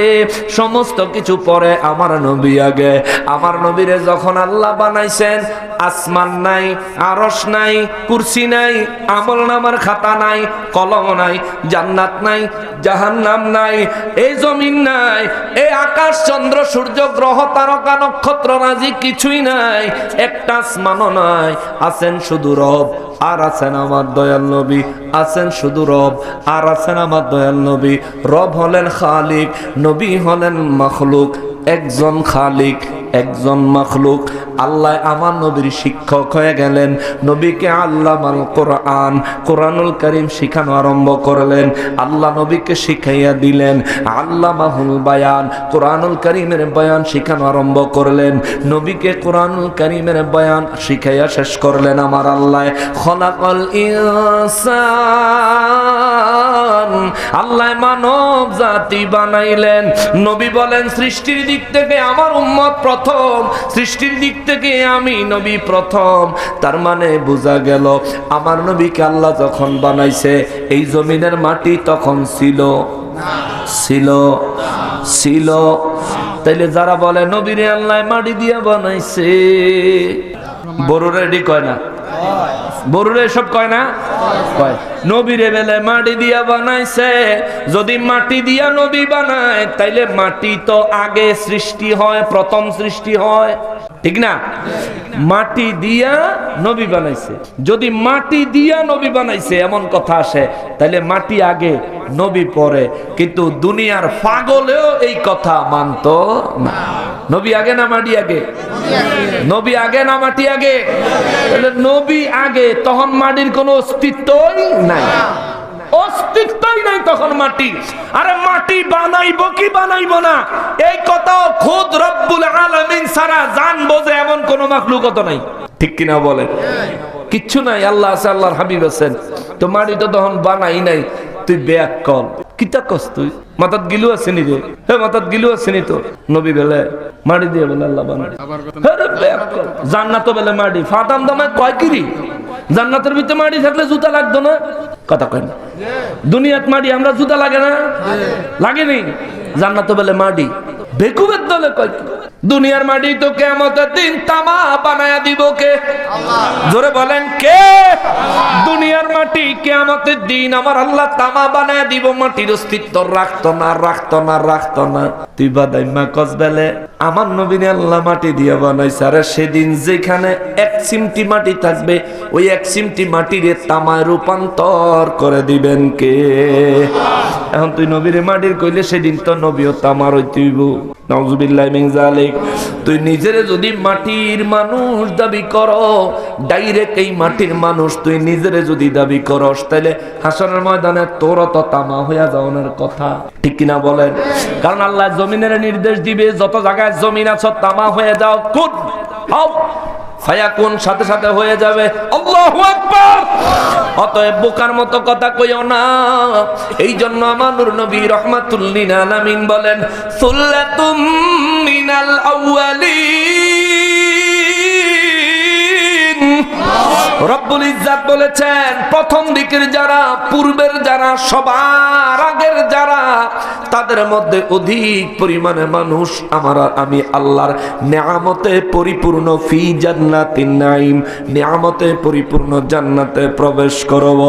সমস্ত কিছু পরে আমার নবী আগে। আমার নবীরে যখন আল্লাহ বানাইছেন, আসমান নাই, আরশ নাই, কুরসি নাই, আমলনামার খাতা নাই, কলম নাই, জান্নাত নাই, জাহান্নাম নাই, এই জমিন নাই, এই আকাশ চন্দ্র সূর্য গ্রহ তারকা নক্ষত্র রাজি কিছুই নাই, একটা আসমানও নাই। আছেন শুধু রব, আর আছেন আমার দয়াল নবী, আছেন শুধু রব, আর আছেন আমার দয়াল নবী। রব হলেন খালিক, নবী হলেন মাখলুক। একজন খালিক, একজন মাখলুক। আল্লাহ আমার নবীর শিক্ষক হয়ে গেলেন, নবীকে আল্লামাল কোরআন, কোরআনুল কারীম শিখানো আরম্ভ করলেন। আল্লাহ নবীকে শিখাইয়া দিলেন আল্লামাহুল বায়ান, কোরআনুল কারীমের বয়ান শিখানো আরম্ভ করলেন। নবীকে কোরআনুল কারীমের বয়ান শিখাইয়া শেষ করলেন আমার আল্লাহ। খলাকাল ইনসান, আল্লাহ মানব জাতি বানাইলেন। নবী বলেন সৃষ্টির দিক থেকে আমার উম্মত প্রথম, সৃষ্টির দিক থেকে আমি নবী প্রথম। তার মানে বোঝা গেল আমার নবীকে আল্লাহ যখন বানাইছে এই জমিনের মাটি তখন ছিল ছিল। তাইলে যারা বলে নবীরে আল্লাহ মাটি দিয়া বানাইছে, বড়রা এডি কয় না? বড়রা এসব কয় না? কয় নবীরে বেলে মাটি দিয়া বানাইছে। যদি মাটি দিয়া নবী বানায় তাইলে মাটি তো আগে সৃষ্টি হয়, প্রথম সৃষ্টি হয়, ঠিক না? মাটি দিয়া নবী বানাইছে। যদি মাটি দিয়া নবী বানাইছে এমন কথা আসে তাইলে মাটি আগে নবী পরে। কিন্তু দুনিয়ার পাগলেও এই কথা মানতো না। নবী আগে না মাটি আগে? নবী আগে না মাটি আগে? তাহলে নবী আগে, তখন মাটির কোনো অস্তিত্বই নাই, অস্তিত্বই নাই তখন মাটি। আরে মাটি বানাইবো কি বানাইবো না এই কথাও খুদ রব্বুল আলামিন ছাড়া জানবো যে এমন কোন মাখলুকত নাই, ঠিক কিনা বলেন? কিচ্ছু নাই, আল্লাহ আছে, আল্লাহর হাবিব আছেন। তো মাটি তো তখন বানাই নাই, তুই বেয়াক কল কিতা কস? তুই মাথাত গিলু আসেনি রে? হ্যাঁ মাথাত গিলু আসেনি তো? নবী বেলে মাটি দিয়ে বলে আল্লাহ বানাই, জান্নাত বেলে মাটি ফাটাম দামে কয় কিরি? জান্নাতের ভিতরে মাটি থাকলে জুতা লাগতো না? কথা কয় না? দুনিয়াত মাটি আমরা জুতা লাগে না? লাগেনি। জান্নাত বেলে মাটি বেকুবের দলে কয় দুনিয়ার মাটি তো কিয়ামতের দিন তামা বানায়া দিব কে? জোরে বলেন কে? দুনিয়ার মাটি কিয়ামতের দিন আমার আল্লাহ তামা বানায়া দিব, মাটির অস্তিত্ব রাখতো না, রাখতো না, রাখতো না। তুই বাদাইমা কস বেলে আমার নবীনে আল্লাহ মাটি দিয়ে বানাইছে। আরে সেদিন যেখানে এক চিমটি মাটি থাকবে ওই এক চিমটি মাটিরে তামায় রূপান্তর করে দিবেন কে? এখন তুই নবীরে মাটির কইলে সেদিন তো নবীও তামার হইতেইব। নাউজুবিল্লাহি মিন যালিক। তুই নিজেরে যদি মাটির মানুষ দাবি করো, ডাইরেক্ট এই মাটির মানুষ তুই নিজেরে যদি দাবি করস, তাহলে হাসরের ময়দানে তোর তো তামা হইয়া যাওয়ার কথা, ঠিক কিনা বলেন? কারণ আল্লাহ জমিনের নির্দেশ দিবে যত জায়গায় জমিন আছে তামা হয়ে যাও, কুন হও ফায়াকুন, সাথে সাথে হয়ে যাবে। আল্লাহু আকবার। অতএব বোকার মতো কথা কইও না। এই জন্য আমার নূর নবী রাহমাতুল লিল আলামিন বলেন সুল্লাতুম মিনাল আউয়ালিন। রব্বুল ইজ্জাত বলেছেন প্রথম দিকের যারা, পূর্বের যারা, সবার আগের যারা, তাদের মধ্যে অধিক পরিমাণে মানুষ আমি আল্লাহর নেয়ামতে পরিপূর্ণ ফি জান্নাতিন নাঈম, নেয়ামতে পরিপূর্ণ জান্নাতে প্রবেশ করব।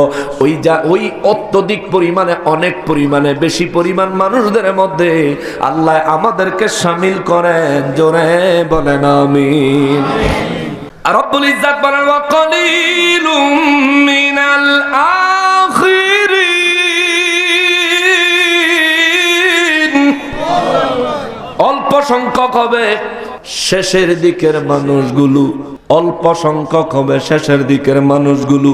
ওই অত্যধিক পরিমাণে, অনেক পরিমাণে, বেশি পরিমাণ মানুষদের মধ্যে আল্লাহ আমাদেরকে শামিল করেন। জোরে বলেন আমিন। রব্বুল ইজ্জাত বলেন ওয়া কালিলুম মিনাল আখিরিন। অল্প সংখ্যক হবে শেষের দিকের মানুষগুলো, অল্প সংখ্যক হবে শেষের দিকের মানুষগুলো।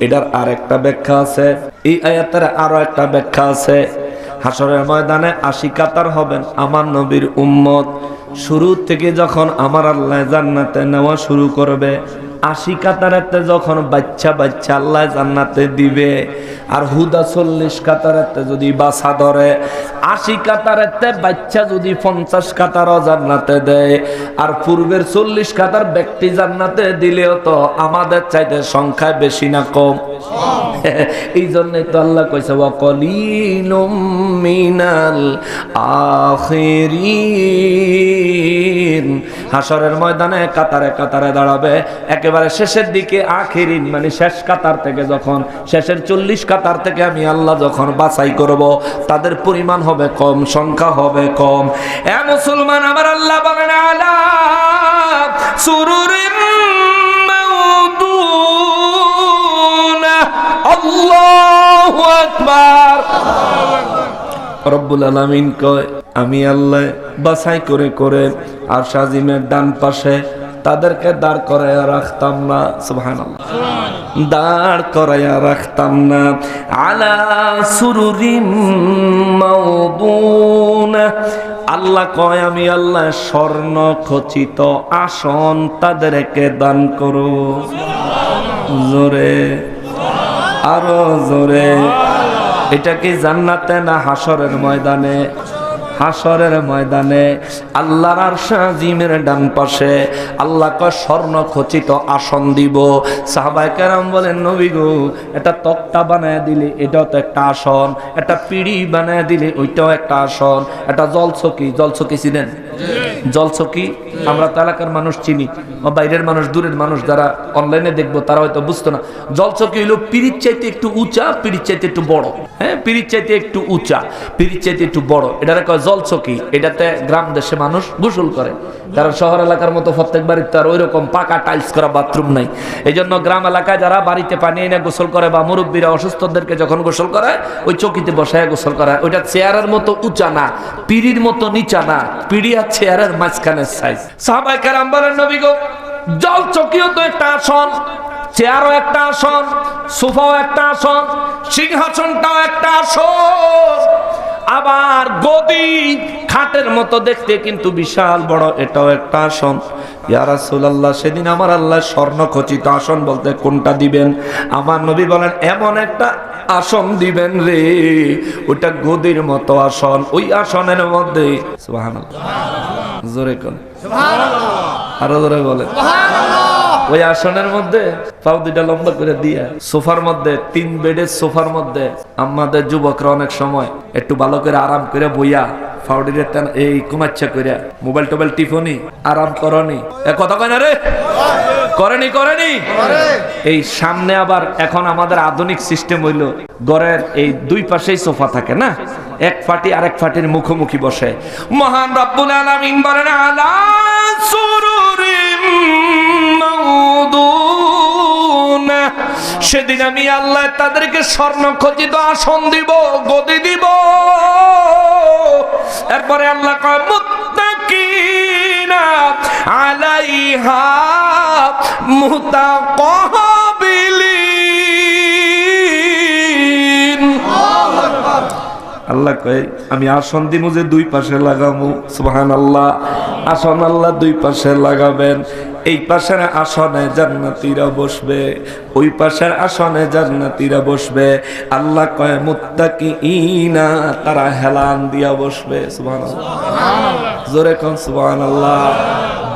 এটার আরেকটা ব্যাখ্যা আছে, এই আয়াতের আরো একটা ব্যাখ্যা আছে। হাসরের ময়দানে 80 কাতার হবেন আমার নবীর উম্মত। শুরু থেকে যখন আমার আল্লাহ জান্নাতে নেওয়া শুরু করবে, 80 কাতারেতে যখন বাচ্চা বাচ্চা আল্লাহ জান্নাতে দিবে, আর হুদা 40 কাতারেতে যদি বাসা ধরে, 80 কাতারেতে বাচ্চা যদি 50 কাতারও জান্নাতে দেয়, আর পূর্বের 40 কাতার ব্যক্তি জান্নাতে দিলেও তো আমাদের চাইতে সংখ্যায় বেশি না কম? এই জন্যই তো আল্লাহ কইছে ওয়া কলিলুম মিনাল আখিরিন। হাসরের ময়দানে কাতারে কাতারে দাঁড়াবে, একেবারে শেষের দিকে আখিরিন মানে শেষ কাতার থেকে, যখন শেষের 40 কাতার থেকে আমি আল্লাহ যখন বাছাই করব, তাদের পরিমাণ হবে কম, সংখ্যা হবে কম। এ মুসলমান, আমার আল্লাহ বলেন আলা সুরুরিন মাউদুনা। আল্লাহু আকবার। রব্বুল আলামিন কয় আমি আল্লাহ বাছাই করে করে আর সাজিমের ডান পাশে তাদেরকে দাঁড় করাইয়া রাখতাম না। সুবহানাল্লাহ, দাঁড় করাইয়া রাখতাম না। আলা সুরুরিম মাউদুনা। আল্লাহ কয় আমি আল্লাহ স্বর্ণ খচিত আসন তাদেরকে দান করো। জোরে, আরো জোরে। এটা কি জান্নাতে না হাসরের ময়দানে? হাসরের ময়দানে আল্লাহর আরশ আজিমের ডান পাশে আল্লাহ কয় স্বর্ণ খচিত আসন দিব। সাহাবায়ে কেরাম বলেন নবী গো, এটা তক্তা বানায় দিলে এটাও তো একটা আসন, একটা পিঁড়ি বানায় দিলে ওইটাও একটা আসন, একটা জলচকি, জলচকি চিনেন? জলচকি আমরা তো এলাকার মানুষ চিনি, বাইরের মানুষ, দূরের মানুষ যারা অনলাইনে দেখবো তারা হয়তো বুঝতো না। জলচকি হইলো পিঁড়ির চাইতে একটু উঁচা, পিঁড়ির চাইতে একটু বড়। হ্যাঁ, পিঁড়ির চাইতে একটু উঁচা, পিঁড়ির চাইতে একটু বড়, এটারে কয় জলচকি। এটাতে গ্রাম দেশে মানুষ গোসল করে, কারণ শহর এলাকার মতো প্রত্যেক বাড়িতে আর ওইরকম পাকা টাইলস করা বাথরুম নাই। এই জন্য গ্রাম এলাকায় যারা বাড়িতে পানি এনে গোসল করে বা মুরব্বীরা অসুস্থদেরকে যখন গোসল করায় ওই চকিতে বসায় গোসল করায়। ওইটা চেয়ারের মতো উঁচা না, পিঁড়ির মতো নিচা না, পিঁড়ি আর চেয়ারের মাঝখানের সাইজ। সাহাবায়ে কেরাম বলেন নবী গো, জলচকিও তো একটা আসন, চেয়ারও একটা আসন, সোফাও একটা আসন, সিংহাসনটাও একটা আসন, আবার গদি খাটের মতো দেখতে কিন্তু বিশাল বড়, এটাও একটা আসন। ইয়া রাসূলুল্লাহ, সেদিন আমার আল্লাহ স্বর্ণখচিত আসন বলতে কোনটা দিবেন? আমার নবী বলেন এমন একটা আসন দিবেন রে, ওটা গদির মতো আসন, ওই আসনের মধ্যে সুবহানাল্লাহ, জোরে কোন সুবহানাল্লাহ, আরো জোরে বলেন সুবহানাল্লাহ। ওই আসনের মধ্যে পাও দুইটা লম্বা করে দিয়া, সোফার মধ্যে, 3 বেডের সোফার মধ্যে আমাদের যুবকরা অনেক সময় একটু ভালো করে আরাম করে বইয়া ফাউডিরে এই কুমাচ্ছা করে মোবাইল টোবাইল টিফনি আরাম করনি, কথা কয় না রে, করেনি করেনি। এই সামনে আবার এখন আমাদের আধুনিক সিস্টেম হইলো, ঘরের এই দুই পাশেই সোফা থাকে না, এক ফাটি আরেক ফাটির মুখোমুখি বসে। মহান রব্বুল আলামিন বলেন আলা সুরুরিম মাউদুনা, সেদিন আমি আল্লাহ তাদেরকে স্বর্ণখচিত আসন দিব, গদি দিব। এরপরে আল্লাহ কয় মুত্তাকিনা আলাইহা মুতাকাবিলিন। আল্লাহ কয় আমি আসন দিব যে দুই পাশে লাগাবো, সুবহানাল্লাহ। আসন আল্লাহ দুই পাশে লাগাবেন, এই পাশের আসনে জান্নাতীরা বসবে, ওই পাশের আসনে জান্নাতীরা বসবে। আল্লাহ কয় মুত্তাকিইনা, তারা হেলান দিয়া বসবে। সুবহানাল্লাহ, জোরে কোন সুবহানাল্লাহ।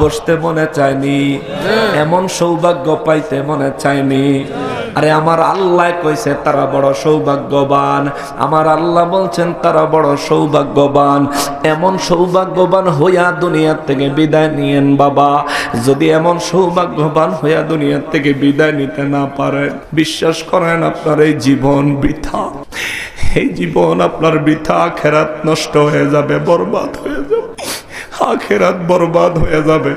বসতে মনে চায়নি, এমন সৌভাগ্য পাইতে মনে চায়নি। আরে আমার আল্লাহ কইছে তারা বড় সৌভাগ্যবান, আমার আল্লাহ বলছেন তারা বড় সৌভাগ্যবান। এমন সৌভাগ্যবান হইয়া দুনিয়ার থেকে বিদায় নিয়েন বাবা। যদি এমন সৌভাগ্যবান হইয়া দুনিয়ার থেকে বিদায় নিতে না পারেন, বিশ্বাস করেন আপনার এই জীবন বৃথা, এই জীবন আপনার বৃথা। আখিরাত নষ্ট হয়ে যাবে, বরবাদ হয়ে যাবে, আখিরাত বরবাদ হয়ে যাবে।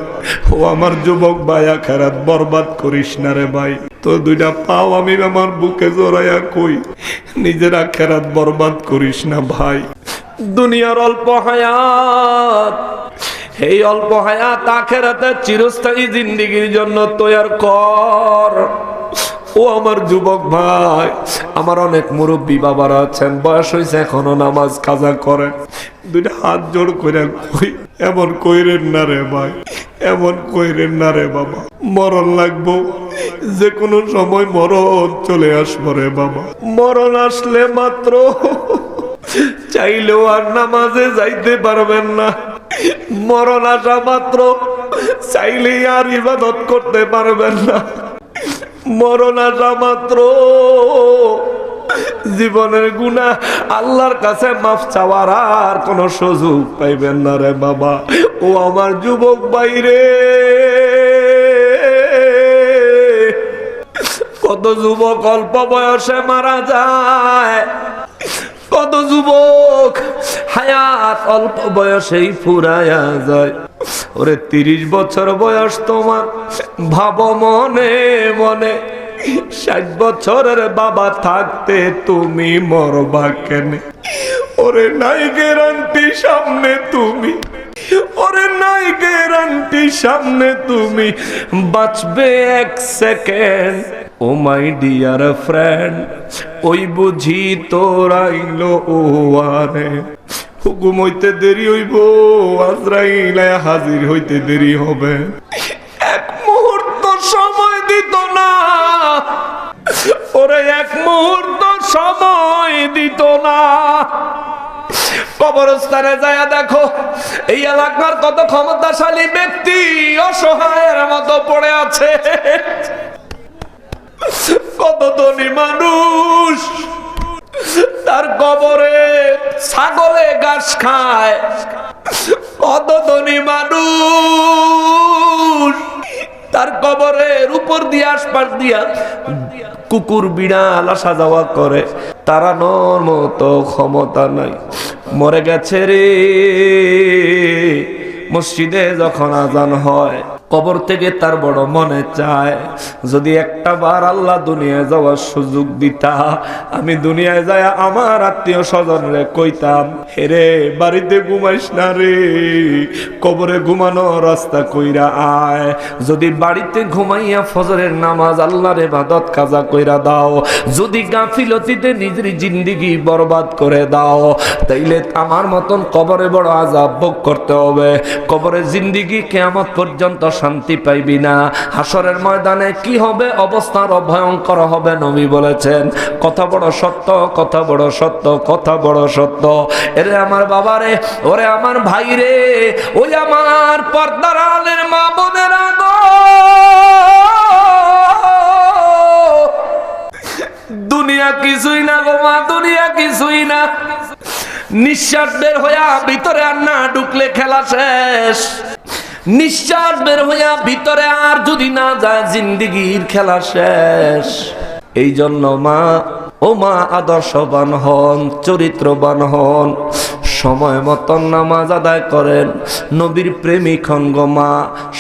ও আমার যুবক ভাই, আখিরাত বরবাদ করিস না রে ভাই। তো দুইটা পাও আমি আমার বুকে জড়াইয়া কই, নিজের আখিরাত বরবাদ করিস না ভাই। দুনিয়ার অল্প হায়াত, এই অল্প হায়াত আখিরাতের চিরস্থায়ী জিন্দেগির জন্য তৈরি কর। ও আমার যুবক ভাই, আমার অনেক মুরব্বী বাবারা আছেন, বয়স হয়েছে এখনো নামাজ কাজা করে। দুইটা হাত জোড় করে কই, এমন কইরেন না রে ভাই, এমন কইরেন না রে বাবা। মরণ লাগবো, যে কোনো সময় মরণ চলে আসবো রে বাবা। মরণ আসলে মাত্র চাইলেও আর নামাজে যাইতে পারবেন না। মরণ আসা মাত্র চাইলেই আর ইবাদত করতে পারবেন না। মরণ আসা মাত্র জীবনের গুনাহ আল্লাহর কাছে মাফ চাওয়ার আর কোন সুযোগ পাইবেন না রে বাবা। ও আমার যুবক ভাইরে, কত যুবক অল্প বয়সে মারা যায়, কত যুবক হায়াত অল্প বয়সেই ফুরায়া যায়। ওরে 30 বছর বয়স তোমার, ভাবো মনে মনে 60 বছরের বাবা থাকতে তুমি মরবা কেন? ওরে নাই গ্যারান্টি সামনে তুমি, ওরে নাই গ্যারান্টি সামনে তুমি বাঁচবে 1 second. Oh my dear friend, ওই বুঝি তোর আইলো ও আরে, হুকুম হইতে দেরি হইব, আজরাইল হাজির হইতে দেরি হবে। 1 মুহূর্ত সময় দিত না, ওরে 1 মুহূর্ত সময় দিত না। কবরস্থানে যায় দেখো এই এলাকার কত ক্ষমতাশালী ব্যক্তি অসহায়ের মতো পড়ে আছে, কত ধনী মানুষ তার কবরে ছাগলে ঘাস খায়, কত ধনী মানুষ তার কবরের উপর দিয়ে আশপাশ দিয়া কুকুর বিড়াল আসা যাওয়া করে, তাড়ানোর মতো ক্ষমতা নাই। মরে গেছে রে। মসজিদে যখন আজান হয় কবর থেকে তার বড় মনে চায় যদি একটা বার আল্লাহ দুনিয়ায় যাওয়ার সুযোগ দিতা, আমি দুনিয়ায় যায় আমার আত্মীয় স্বজনরে কইতাম, হেরে বাড়িতে ঘুমাইস না রে, কবরে ঘুমানো রাস্তা কইরা আয়। যদি বাড়িতে ঘুমাইয়া ফজরের নামাজ আল্লাহর ইবাদত কাজা কইরা দাও, যদি গাফিলতিতে নিজের জিন্দেগি বরবাদ করে দাও, তাইলে আমার মতন কবরে বড় আযাব ভোগ করতে হবে। কবরে জিন্দেগি কিয়ামত পর্যন্ত শান্তি পাইবি না। হাসরের ময়দানে কি হবে, অবস্থা ভয়ঙ্কর হবে। নবী বলেছেন, কথা বড় সত্য, কথা বড় সত্য, কথা বড় সত্য। এরে আমার বাবারে, ওরে আমার ভাই রে, ওই আমার পর্দার আলের মা বোনেরা গো, দুনিয়া কিছুই না গো মা, দুনিয়া কিছুই না। নিঃশ্বাস বের হইয়া ভিতরে আর না ঢুকলে খেলা শেষ। নিঃশ্বাস বের হইয়া ভিতরে আর যদি না যায় জিন্দেগির খেলা শেষ। এই জন্য মা, ও মা, আদর্শবান হন, চরিত্রবান হন, সময় মতন নামাজ আদায় করেন, নবীর প্রেমিক হন গো মা।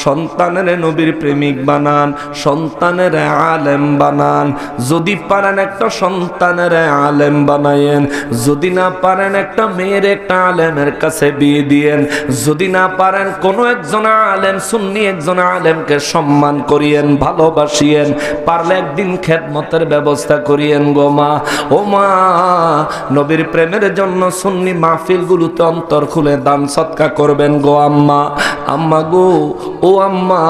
সন্তানের নবীর প্রেমিক বানান, সন্তানের আলেম বানান। যদি পারেন একটা সন্তানের আলেম বানায়েন, যদি না পারেন একটা মেয়ের একটা আলেমের কাছে বিয়ে দিয়েন, যদি না পারেন কোনো একজন আলেম সুন্নি একজন আলেমকে সম্মান করিয়েন, ভালোবাসিয়েন, পারলে একদিন খেদমতের ব্যবস্থা করিয়েন গো মা। ও মা, নবীর প্রেমের জন্য সুন্নি মাহফিল গুলোতে অন্তর খুলে দান সৎকা করবেন গো আম্মা। আম্মা গো, ও আম্মা,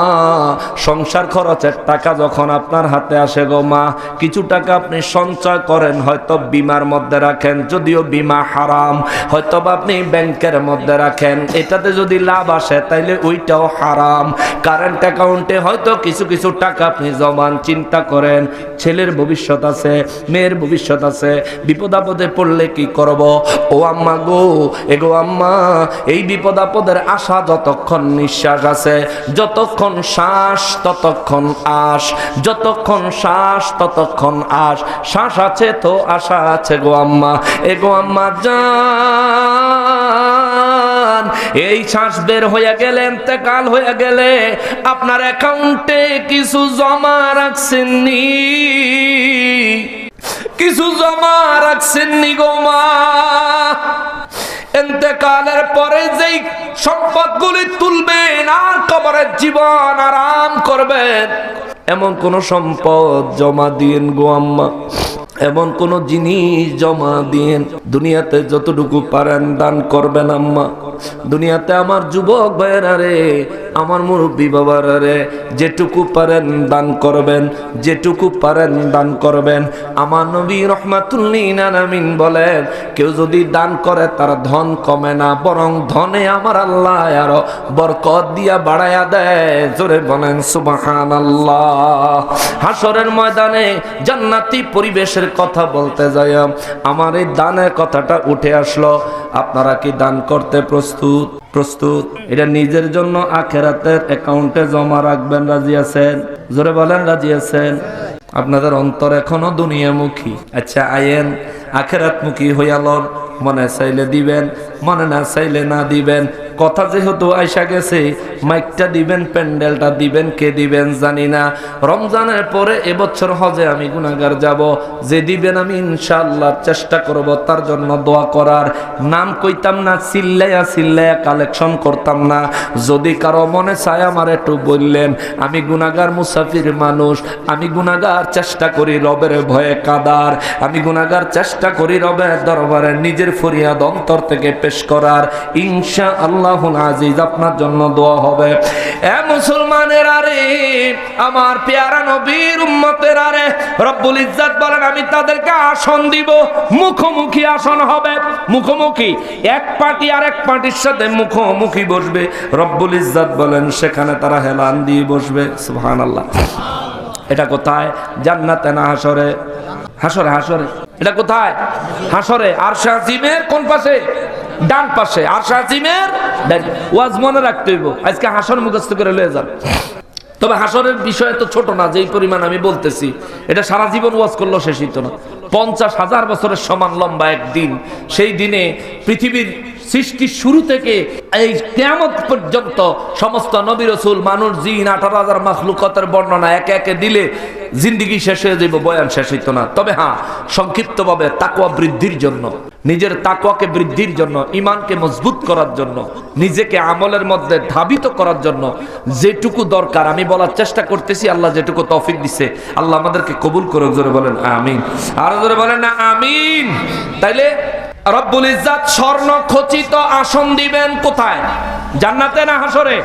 সংসার খরচের টাকা যখন আপনার হাতে আসে গো মা, কিছু টাকা আপনি সঞ্চয় করেন, হয়তো বীমার মধ্যে রাখেন, যদিও বীমা হারাম, হয়তো আপনি ব্যাংকের মধ্যে রাখেন, এটাতে যদি লাভ আসে তাইলে ওইটাও হারাম। কারেন্ট অ্যাকাউন্টে হয়তো কিছু কিছু টাকা আপনি জমান, চিন্তা করেন ছেলের ভবিষ্যৎ আছে, মেয়ের ভবিষ্যৎ আছে, বিপদ আপদে পড়লে কি করব। ও আম্মা গো, এগো আম্মা, এই বিপদ আপদের আশা যতক্ষণ নিঃশ্বাস আছে, যতক্ষণ শ্বাস ততক্ষণ আশ, যতক্ষণ শ্বাস ততক্ষণ আশ, শ্বাস আছে তো আশা আছে গো আম্মা। এগো আম্মা জান, এই শ্বাস বের হয়ে গেলে, ইন্তেকাল হয়ে গেলে আপনার অ্যাকাউন্টে কিছু জমা রাখছেননি, কিছু জমা রাখছেননি গো মা। ইন্তেকালের পরে যেই সম্পদগুলি তুলবেন আর কবরের জীবন আরাম করবেন, এমন কোন সম্পদ জমা দিয়েন গো আম্মা, এমন কোন জিনিস জমা দিয়েন। দুনিয়াতে যতটুকু পারেন দান করবেন আম্মা। দুনিয়াতে আমার যুবক ভাইয়েরা রে, আমার মুরব্বী বাবারা রে, যেটুকু পারেন দান করবেন, যেটুকু পারেন দান করবেন। আমার নবী রাহমাতুল লিল আলামিন বলেন, কেউ যদি দান করে তার ধন কমে না, বরং ধনে আমার আল্লাহ আরো বরকত দিয়া বাড়ায়া দেয়। জোরে বলেন সুবহানাল্লাহ। হাসরের ময়দানে জান্নাতি পরিবেশের কথা বলতে যাই আমার এই দানের কথাটা উঠে আসলো। আপনারা কি দান করতে প্রস্তুত? প্রস্তুত? এটা নিজের জন্য আখিরাতের অ্যাকাউন্টে জমা রাখবেন, রাজি আছেন? জোরে বলেন রাজি আছেন? আপনাদের অন্তর এখনো দুনিয়ামুখী। আচ্ছা আয়েন আখিরাতমুখী হইয়ালন, মনে চাইলে দিবেন, মনে না চাইলে না দিবেন। কথা যেহেতু আইসা গেছে, মাইকটা দিবেন, প্যান্ডেলটা দিবেন, কে দিবেন জানি না। রমজানের পরে এবছর হজে আমি গুনাহগার যাব, যে দিবেন আমি ইনশাআল্লাহ চেষ্টা করব তার জন্য দোয়া করার। নাম কইতাম না, চিল্লাইয়া চিল্লাইয়া কালেকশন করতাম না। যদি কারো মনে চায় আমার একটু বললেন, আমি গুনাহগার মুসাফির মানুষ, আমি গুনাহগার, চেষ্টা করি রবের ভয়ে কাদার, আমি গুনাহগার, চেষ্টা করি রবের দরবারে নিজের ফরিয়াদ অন্তর থেকে পেশ করার। ইনশাআল্লাহ আল্লাহুল আজিজ, আপনার জন্য দোয়া হবে। এ মুসলমানের আরে, আমার পেয়ারা নবীর উম্মতের আরে, রব্বুল ইজ্জত বলেন আমি তাদেরকে আসন দিব, মুখোমুখি আসন হবে। মুখোমুখি, এক পার্টি আর এক পার্টির সাথে মুখোমুখি বসবে। রব্বুল ইজ্জত বলেন সেখানে তারা হেলান দিয়ে বসবে। সুবহানাল্লাহ। এটা কোথায়? জান্নাতে না হাসরে? হাসরে, হাসরে। এটা কোথায়? হাসরে। আরশে আজিমের কোন পাশে? ডান পাশে। আরশে আজিমের ডান। ওয়াজ মনে রাখতে হইব, আজকে হাসর মুখস্থ করে লয়ে যান। তবে হাসরের বিষয় তো ছোট না, যেই পরিমাণ আমি বলতেছি, এটা সারা জীবন ওয়াজ করলেও শেষ হইতো না। 50,000 বছরের সমান লম্বা একদিন। সেই দিনে পৃথিবীর সৃষ্টির শুরু থেকে এই কিয়ামত পর্যন্ত সমস্ত নবী রাসূল, মানুষ, জিন, 18,000 মাখলুকাতের বর্ণনা একে একে দিলে জিন্দেগি শেষ হয়ে যাবে, বয়ান শেষ হইতো না। তবে হ্যাঁ, সংক্ষিপ্তভাবে তাকওয়া বৃদ্ধির জন্য, নিজের তাকওয়াকে বৃদ্ধির জন্য, ঈমানকে মজবুত করার জন্য, নিজেকে আমলের মধ্যে ধাবিত করার জন্য যেটুকু দরকার আমি বলার চেষ্টা করতেছি। আল্লাহ যেটুকু তৌফিক দিছে, আল্লাহ আমাদেরকে কবুল করুক। জোরে বলেন আমিন। আর জোরে বলেন না আমিন। তাইলে রব্বুল ইজ্জত স্বর্ণ খচিত আসন দিবেন কোথায়? জান্নাতে না হাসরে?